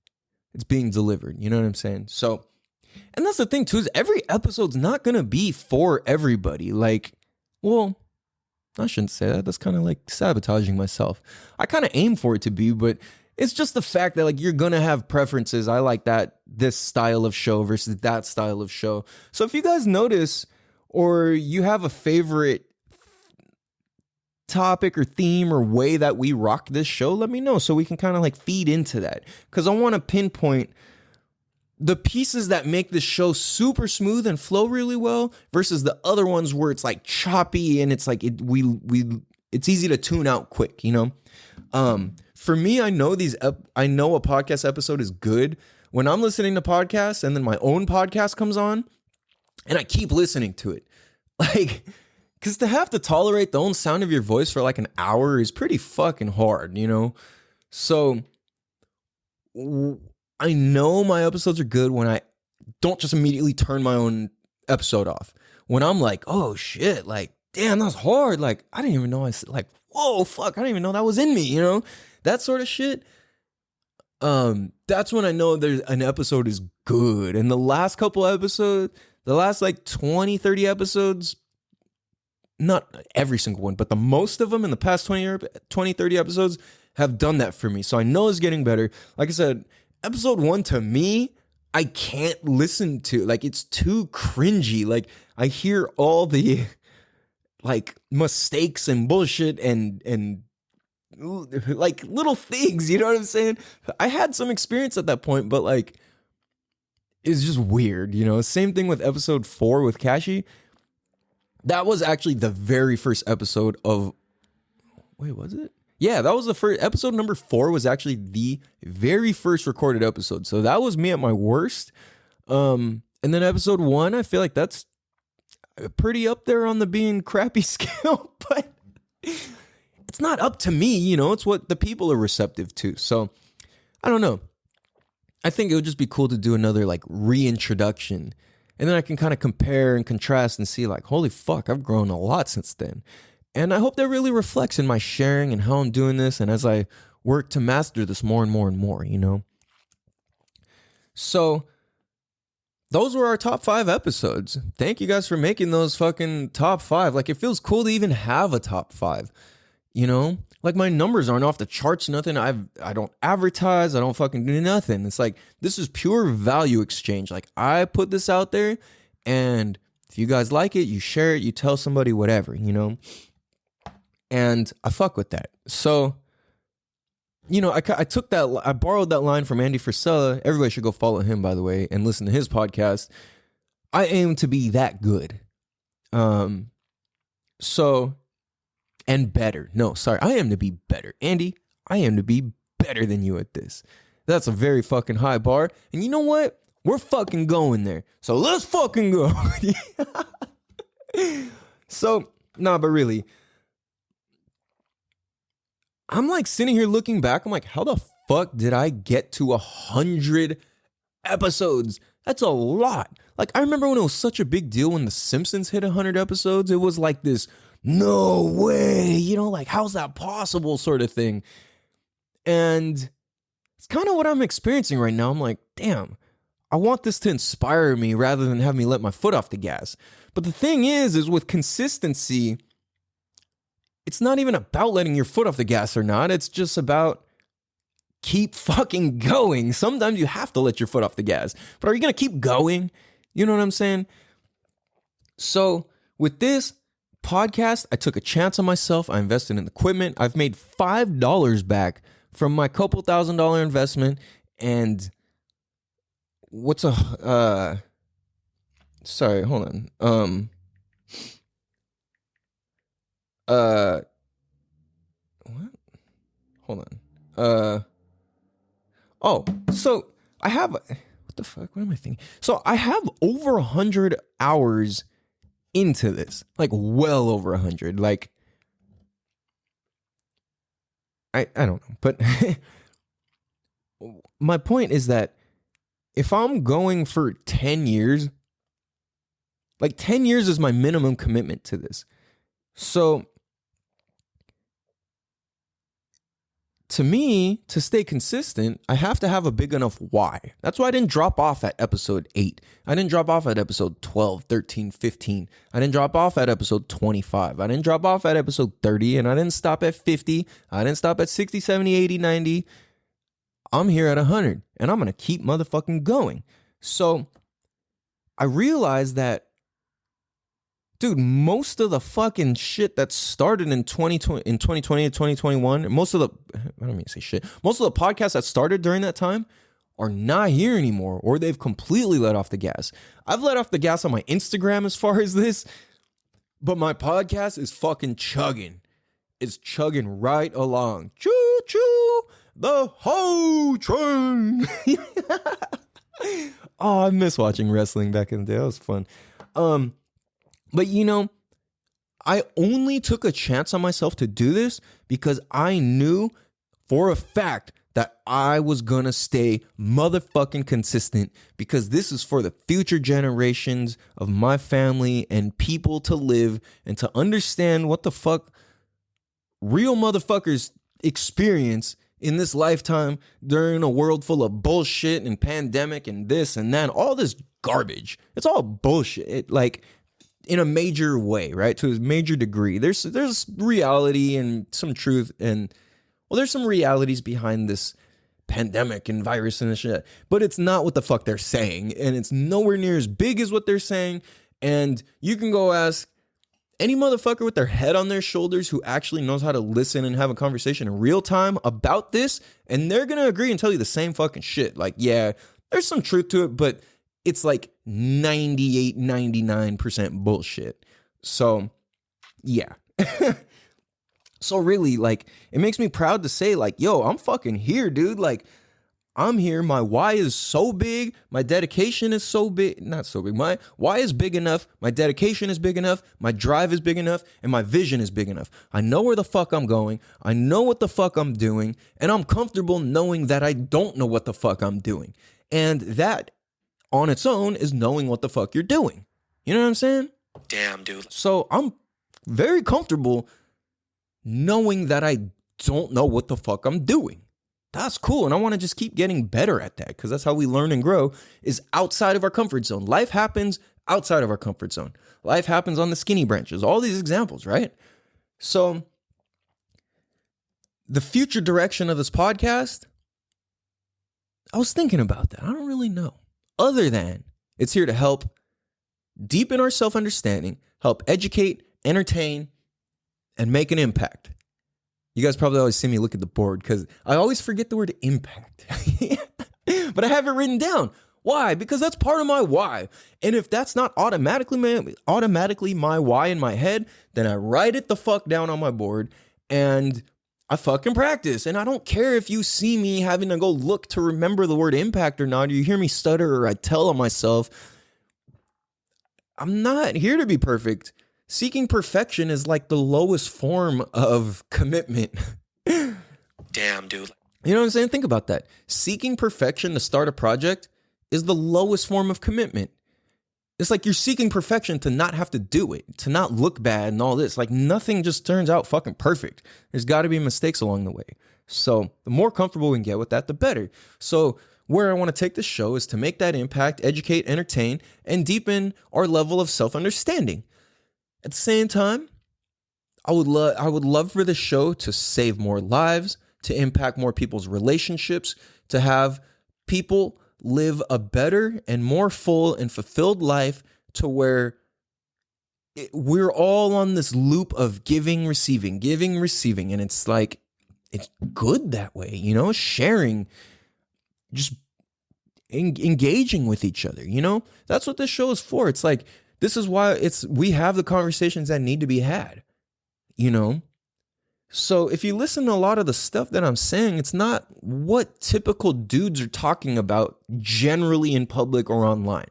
it's being delivered. You know what I'm saying? So, and that's the thing too, is every episode's not going to be for everybody. Like, well, I shouldn't say that. That's kind of like sabotaging myself. I kind of aim for it to be, but it's just the fact that like you're going to have preferences. I like this style of show versus that style of show. So if you guys notice or you have a favorite topic or theme or way that we rock this show, let me know so we can kind of like feed into that, because I want to pinpoint the pieces that make this show super smooth and flow really well versus the other ones where it's like choppy and it's like it's easy to tune out quick, you know. For me, I know a podcast episode is good when I'm listening to podcasts and then my own podcast comes on and I keep listening to it, like, because to have to tolerate the own sound of your voice for like an hour is pretty fucking hard, you know? So I know my episodes are good when I don't just immediately turn my own episode off. When I'm like, oh shit, like, damn, that's hard. Like, I didn't even know whoa, fuck, I didn't even know that was in me, you know? That sort of shit. That's when I know an episode is good. And the last couple episodes, the last like 20, 30 episodes, not every single one, but the most of them in the past 20, 30 episodes have done that for me. So I know it's getting better. Like I said, episode 1 to me, I can't listen to. Like, it's too cringy. Like, I hear all the like mistakes and bullshit and like little things, you know what I'm saying? I had some experience at that point, but like, it's just weird, you know? Same thing with episode 4 with Kashi. That was actually the very first episode of... Wait, was it? Yeah, that was the first... Episode number 4 was actually the very first recorded episode. So that was me at my worst. And then episode 1, I feel like that's pretty up there on the being crappy scale. But it's not up to me, you know? It's what the people are receptive to. So, I don't know. I think it would just be cool to do another, like, reintroduction. And then I can kind of compare and contrast and see like, holy fuck, I've grown a lot since then. And I hope that really reflects in my sharing and how I'm doing this. And as I work to master this more and more and more, you know? So those were our top 5 episodes. Thank you guys for making those fucking top 5. Like, it feels cool to even have a top 5, you know? Like, my numbers aren't off the charts, nothing. I don't advertise. I don't fucking do nothing. It's like, this is pure value exchange. Like, I put this out there, and if you guys like it, you share it, you tell somebody, whatever, you know? And I fuck with that. So, you know, I borrowed that line from Andy Frisella. Everybody should go follow him, by the way, and listen to his podcast. I aim to be that good. So, and better. No, sorry. I am to be better. Andy, I am to be better than you at this. That's a very fucking high bar. And you know what? We're fucking going there. So let's fucking go. So, nah, but really, I'm like sitting here looking back. I'm like, how the fuck did I get to 100 episodes? That's a lot. Like, I remember when it was such a big deal when The Simpsons hit 100 episodes. It was like this, no way, you know, like, how's that possible sort of thing. And it's kind of what I'm experiencing right now. I'm like, damn, I want this to inspire me rather than have me let my foot off the gas. But the thing is with consistency, it's not even about letting your foot off the gas or not. It's just about keep fucking going. Sometimes you have to let your foot off the gas. But are you going to keep going? You know what I'm saying? So with this podcast, I took a chance on myself. I invested in equipment. I've made $5 back from my couple $1,000 investment. And what's sorry, hold on. What? Hold on. Oh, so I have, what the fuck? What am I thinking? So I have over 100 hours into this, like well over 100. Like, I don't know, but my point is that if I'm going for 10 years, like 10 years is my minimum commitment to this. So to me, to stay consistent, I have to have a big enough why. That's why I didn't drop off at episode 8. I didn't drop off at episode 12, 13, 15. I didn't drop off at episode 25. I didn't drop off at episode 30, and I didn't stop at 50. I didn't stop at 60, 70, 80, 90. I'm here at 100, and I'm going to keep motherfucking going. So I realized that, dude, most of the fucking shit that started in 2020 and 2021, most of the, I don't mean to say shit, most of the podcasts that started during that time are not here anymore, or they've completely let off the gas. I've let off the gas on my Instagram as far as this, but my podcast is fucking chugging. It's chugging right along. Choo choo, the whole train. Oh, I miss watching wrestling back in the day. That was fun. But you know, I only took a chance on myself to do this because I knew for a fact that I was gonna stay motherfucking consistent, because this is for the future generations of my family and people to live and to understand what the fuck real motherfuckers experience in this lifetime during a world full of bullshit and pandemic and this and that, all this garbage. It's all bullshit. Like, in a major way, right? To a major degree. There's reality and some truth, and well, there's some realities behind this pandemic and virus and this shit, but it's not what the fuck they're saying, and it's nowhere near as big as what they're saying. And you can go ask any motherfucker with their head on their shoulders who actually knows how to listen and have a conversation in real time about this, and they're gonna agree and tell you the same fucking shit. Like, yeah, there's some truth to it, but it's like 98, 99% bullshit. So, yeah. So really, like, it makes me proud to say, like, yo, I'm fucking here, dude. Like, I'm here. My why is so big. My dedication is so big. Not so big. My why is big enough. My dedication is big enough. My drive is big enough. And my vision is big enough. I know where the fuck I'm going. I know what the fuck I'm doing. And I'm comfortable knowing that I don't know what the fuck I'm doing. And that on its own is knowing what the fuck you're doing. You know what I'm saying? Damn, dude. So I'm very comfortable knowing that I don't know what the fuck I'm doing. That's cool. And I want to just keep getting better at that, because that's how we learn and grow, is outside of our comfort zone. Life happens outside of our comfort zone. Life happens on the skinny branches. All these examples, right? So the future direction of this podcast, I was thinking about that. I don't really know. Other than it's here to help deepen our self-understanding, help educate, entertain, and make an impact. You guys probably always see me look at the board because I always forget the word impact. But I have it written down. Why? Because that's part of my why. And if that's not automatically my why in my head, then I write it the fuck down on my board and I fucking practice. And I don't care if you see me having to go look to remember the word impact or not, or you hear me stutter or I tell on myself. I'm not here to be perfect. Seeking perfection is like the lowest form of commitment. Damn, dude. You know what I'm saying? Think about that. Seeking perfection to start a project is the lowest form of commitment. It's like you're seeking perfection to not have to do it, to not look bad and all this. Like nothing just turns out fucking perfect. There's got to be mistakes along the way. So the more comfortable we can get with that, the better. So where I want to take this show is to make that impact, educate, entertain, and deepen our level of self-understanding. At the same time, I would love for the show to save more lives, to impact more people's relationships, to have people live a better and more full and fulfilled life to where we're all on this loop of giving, receiving. And it's like, it's good that way, you know, sharing, just engaging with each other, you know, that's what this show is for. It's like, this is why we have the conversations that need to be had, you know? So if you listen to a lot of the stuff that I'm saying, it's not what typical dudes are talking about generally in public or online.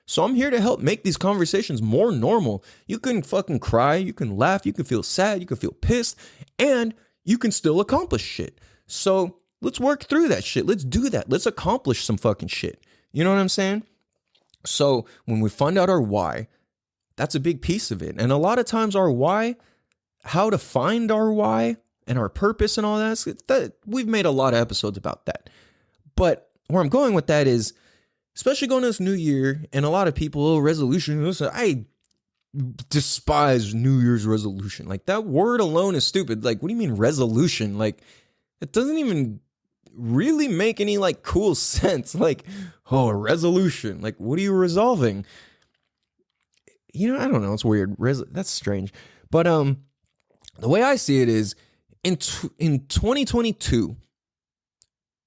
So I'm here to help make these conversations more normal. You can fucking cry, you can laugh, you can feel sad, you can feel pissed, and you can still accomplish shit. So let's work through that shit. Let's do that. Let's accomplish some fucking shit. You know what I'm saying? So when we find out our why, that's a big piece of it. And a lot of times our why, how to find our why and our purpose and all that, we've made a lot of episodes about that. But where I'm going with that is, especially going to this new year, and a lot of people, resolution, I despise New Year's resolution. Like that word alone is stupid. Like, what do you mean resolution? Like, it doesn't even really make any like cool sense. Like, oh, a resolution. Like, what are you resolving? You know, I don't know. It's weird. That's strange. But the way I see it is in 2022,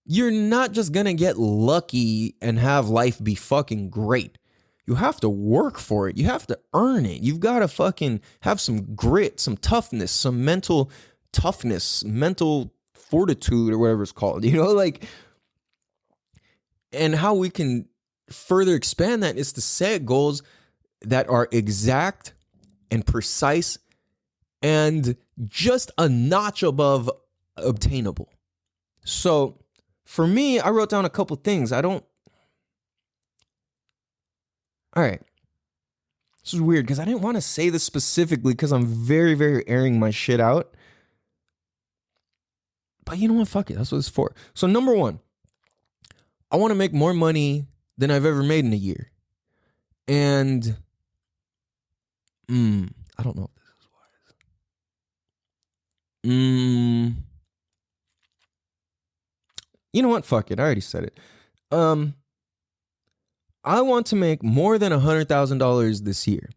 you're not just going to get lucky and have life be fucking great. You have to work for it. You have to earn it. You've got to fucking have some grit, some toughness, some mental toughness, mental fortitude or whatever it's called, you know, like, and how we can further expand that is to set goals that are exact and precise and just a notch above obtainable. So for me, I wrote down a couple things. All right. This is weird because I didn't want to say this specifically because I'm very, very airing my shit out. But you know what? Fuck it. That's what it's for. So number one, I want to make more money than I've ever made in a year. And I don't know if this is wise. You know what? Fuck it. I already said it. I want to make more than $100,000 this year.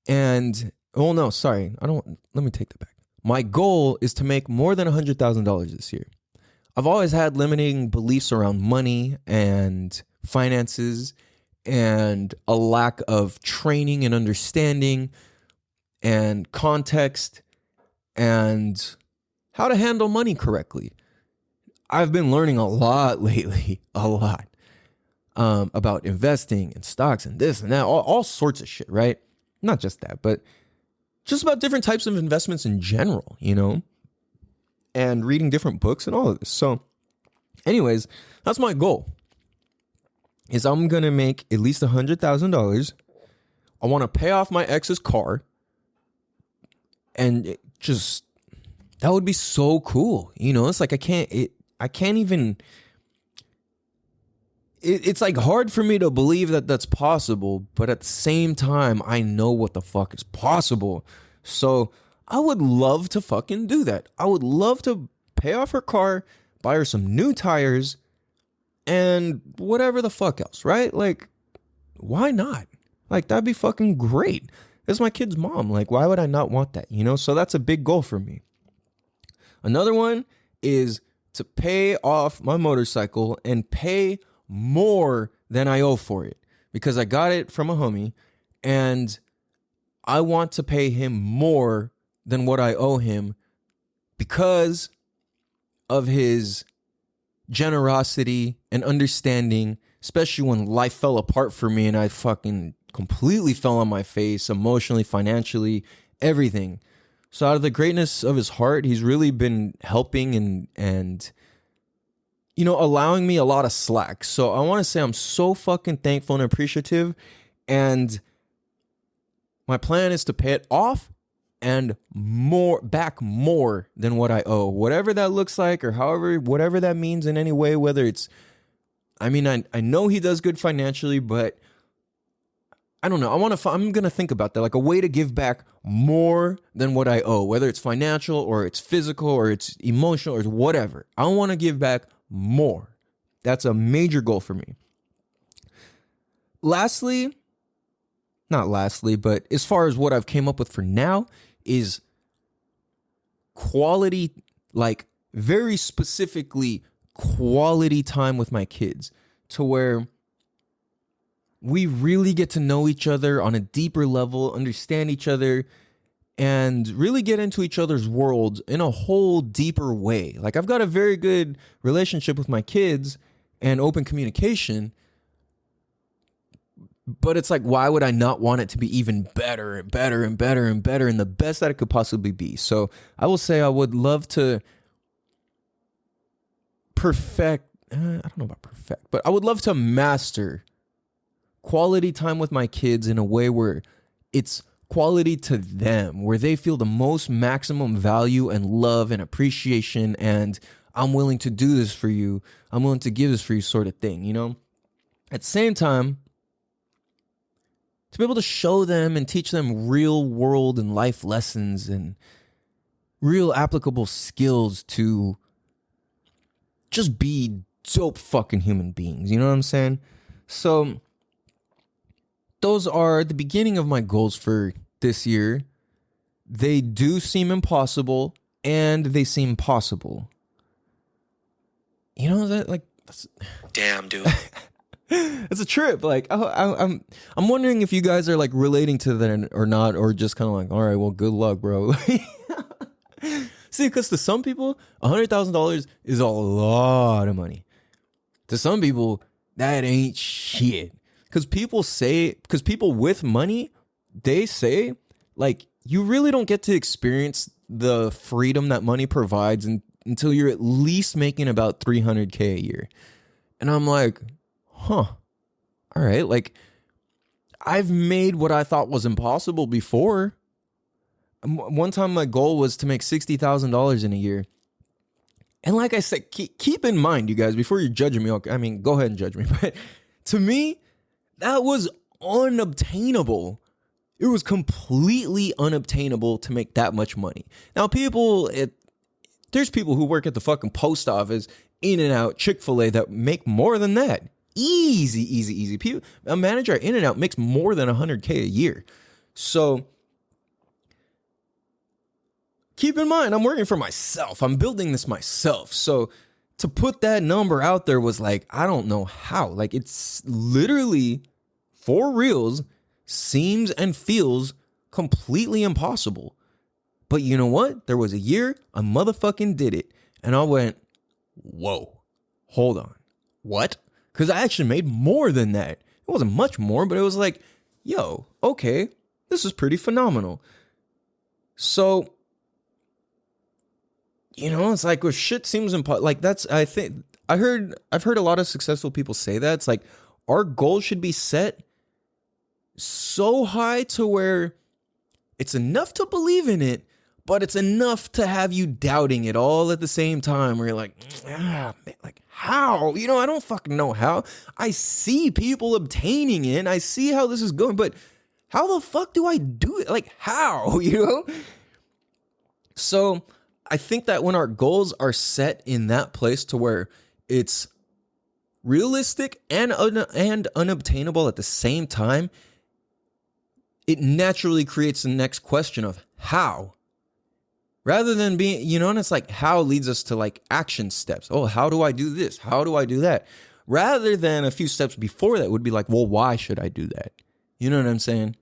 And, oh no, sorry. Let me take that back. My goal is to make more than $100,000 this year. I've always had limiting beliefs around money and finances and a lack of training and understanding and context and how to handle money correctly. I've been learning a lot lately, about investing and stocks and this and that, all sorts of shit, right? Not just that, but just about different types of investments in general, you know, and reading different books and all of this. So anyways, that's my goal, is I'm going to make at least $100,000. I want to pay off my ex's car, and that would be so cool. You know, it's like I can't even, it's like hard for me to believe that that's possible, but at the same time, I know what the fuck is possible. So I would love to fucking do that. I would love to pay off her car, buy her some new tires, and whatever the fuck else, right? Like, why not? Like, that'd be fucking great. It's my kid's mom. Like, why would I not want that? You know, so that's a big goal for me. Another one is to pay off my motorcycle and pay more than I owe for it because I got it from a homie and I want to pay him more than what I owe him because of his generosity and understanding, especially when life fell apart for me and I fucking completely fell on my face emotionally, financially, everything. So out of the greatness of his heart, he's really been helping and allowing me a lot of slack. So I want to say I'm so fucking thankful and appreciative. And my plan is to pay it off and back more than what I owe. Whatever that looks like or whatever that means in any way, whether it's, I know he does good financially, but I don't know. I'm going to think about that, like a way to give back more than what I owe, whether it's financial or it's physical or it's emotional or it's whatever. I want to give back more. That's a major goal for me. Not lastly, but as far as what I've came up with for now is quality, like very specifically quality time with my kids to where we really get to know each other on a deeper level, understand each other, and really get into each other's worlds in a whole deeper way. Like I've got a very good relationship with my kids and open communication, but it's like, why would I not want it to be even better and better and better and better and the best that it could possibly be? So I will say I would love to I don't know about perfect, but I would love to master quality time with my kids in a way where it's quality to them, where they feel the most maximum value and love and appreciation and I'm willing to do this for you, I'm willing to give this for you sort of thing, At the same time, to be able to show them and teach them real world and life lessons and real applicable skills to just be dope fucking human beings, you know what I'm saying? So those are the beginning of my goals for this year. They do seem impossible and they seem possible. That's Damn, dude. it's a trip. Like I'm wondering if you guys are like relating to that or not, or just kind of like, all right, well, good luck, bro. See, because to some people, $100,000 is a lot of money. To some people, that ain't shit. Because people with money, they say, like, you really don't get to experience the freedom that money provides until you're at least making about $300K a year. And I'm like, huh, all right. Like, I've made what I thought was impossible before. One time my goal was to make $60,000 in a year. And like I said, keep in mind, you guys, before you're judging me, okay, I mean, go ahead and judge me. But to me, that was unobtainable. It was completely unobtainable to make that much money. Now, there's people who work at the fucking post office, In-N-Out, Chick-fil-A that make more than that. Easy. A manager at In-N-Out makes more than $100K a year. So keep in mind, I'm working for myself. I'm building this myself. So to put that number out there was like, I don't know how. Like, it's literally, for reals, seems and feels completely impossible. But you know what? There was a year I motherfucking did it. And I went, whoa, hold on. What? Because I actually made more than that. It wasn't much more, but it was like, yo, okay, this is pretty phenomenal. So, it's like, if shit seems impossible, like I've heard a lot of successful people say that. It's like, our goal should be set so high to where it's enough to believe in it, but it's enough to have you doubting it all at the same time, where you're like, man, like, how? I don't fucking know how. I see people obtaining it. I see how this is going, but how the fuck do I do it? Like, how? So I think that when our goals are set in that place to where it's realistic and unobtainable at the same time, it naturally creates the next question of how. Rather than being, and it's like, how leads us to like action steps. Oh, how do I do this? How do I do that? rather than a few steps before that would be like, well, why should I do that? You know what I'm saying?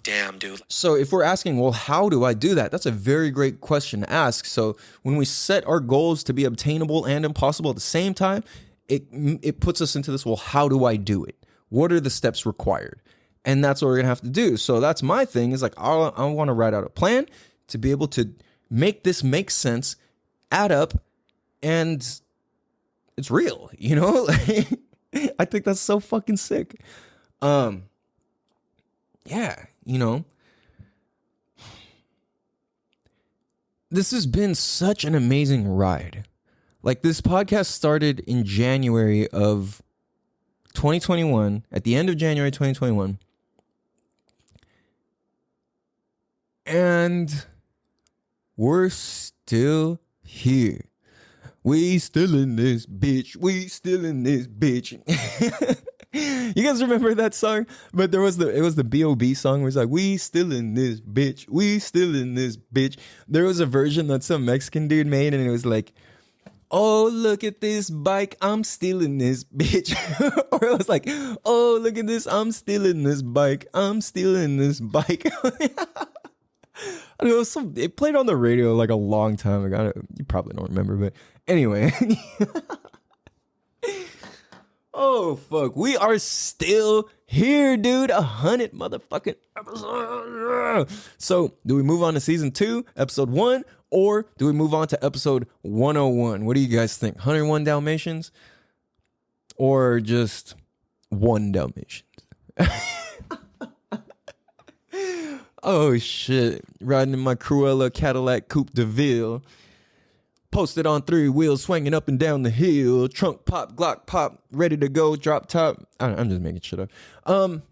Damn, dude. So if we're asking, well, how do I do that? That's a very great question to ask. So when we set our goals to be obtainable and impossible at the same time, it puts us into this, well, how do I do it? What are the steps required? And that's what we're going to have to do. So that's my thing is like, I want to write out a plan to be able to make this make sense, add up, and it's real, you know? I think that's so fucking sick. Yeah, you know, this has been such an amazing ride. Like, this podcast started in January of 2021, at the end of January 2021. And we're still here. We still in this bitch. We still in this bitch. You guys remember that song? But it was the B.O.B. song where it's like, we still in this bitch. We still in this bitch. There was a version that some Mexican dude made, and it was like, oh, look at this bike, I'm stealing this bitch. Or it was like, oh, look at this, I'm stealing this bike. I'm stealing this bike. I don't know, it played on the radio like a long time ago. You probably don't remember, but anyway. Oh, fuck. We are still here, dude. 100 motherfucking episodes. So, do we move on to season 2, episode 1, or do we move on to episode 101? What do you guys think? 101 Dalmatians? Or just 1 Dalmatians? Oh, shit. Riding in my Cruella Cadillac Coupe de Ville. Posted on 3 wheels, swinging up and down the hill. Trunk pop, Glock pop, ready to go, drop top. I'm just making shit up.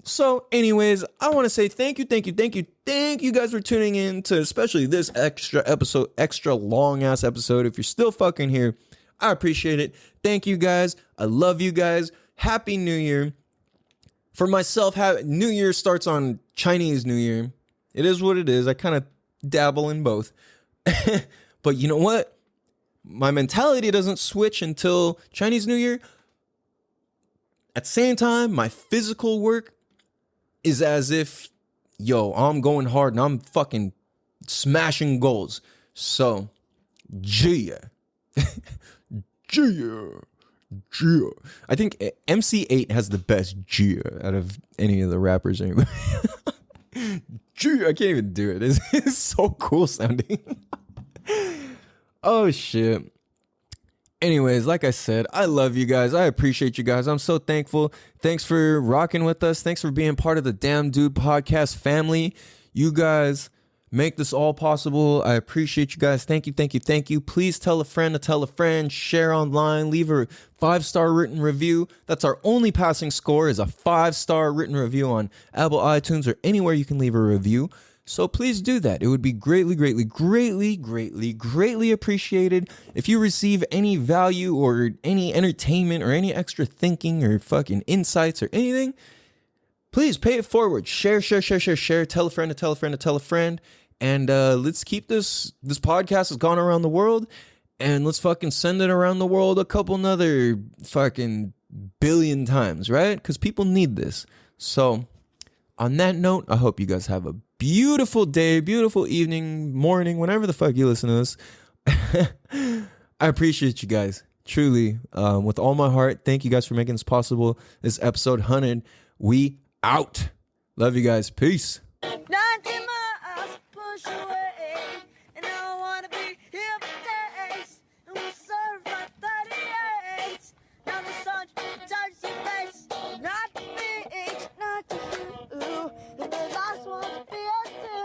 So anyways, I want to say thank you guys for tuning in to especially this extra long ass episode. If you're still fucking here, I appreciate it. Thank you guys. I love you guys. Happy New Year. For myself, New Year starts on Chinese New Year. It is what it is. I kind of dabble in both. But you know what? My mentality doesn't switch until Chinese New Year. At the same time, my physical work is as if, yo, I'm going hard and I'm fucking smashing goals. So, Gia. Gia. I think MC8 has the best Gia out of any of the rappers anyway. Gia, I can't even do it. It's so cool sounding. Oh, shit. Anyways, like I said, I love you guys. I appreciate you guys. I'm so thankful. Thanks for rocking with us. Thanks for being part of the Damn Dude podcast family. You guys make this all possible. I appreciate you guys. Thank you. Please tell a friend to tell a friend. Share online. Leave a 5-star written review. That's our only passing score is a 5-star written review on Apple iTunes or anywhere you can leave a review. So please do that. It would be greatly appreciated. If you receive any value or any entertainment or any extra thinking or fucking insights or anything, please pay it forward. Share. Tell a friend to tell a friend to tell a friend. And let's keep this podcast has gone around the world. And let's fucking send it around the world a couple another fucking billion times, right? Because people need this. So on that note, I hope you guys have a beautiful day, beautiful evening, morning, whenever the fuck you listen to this. I appreciate you guys, truly, with all my heart. Thank you guys for making this possible. This episode 100. We out. Love you guys. Peace. 90 miles push away, and I wanna be here for days. And we'll serve my 38. Now the sun touches your face, not the beach, not the blue. And the last one to be us too.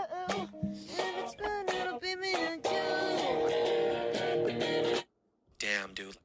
And it's good, it'll be me and you. Damn, dude.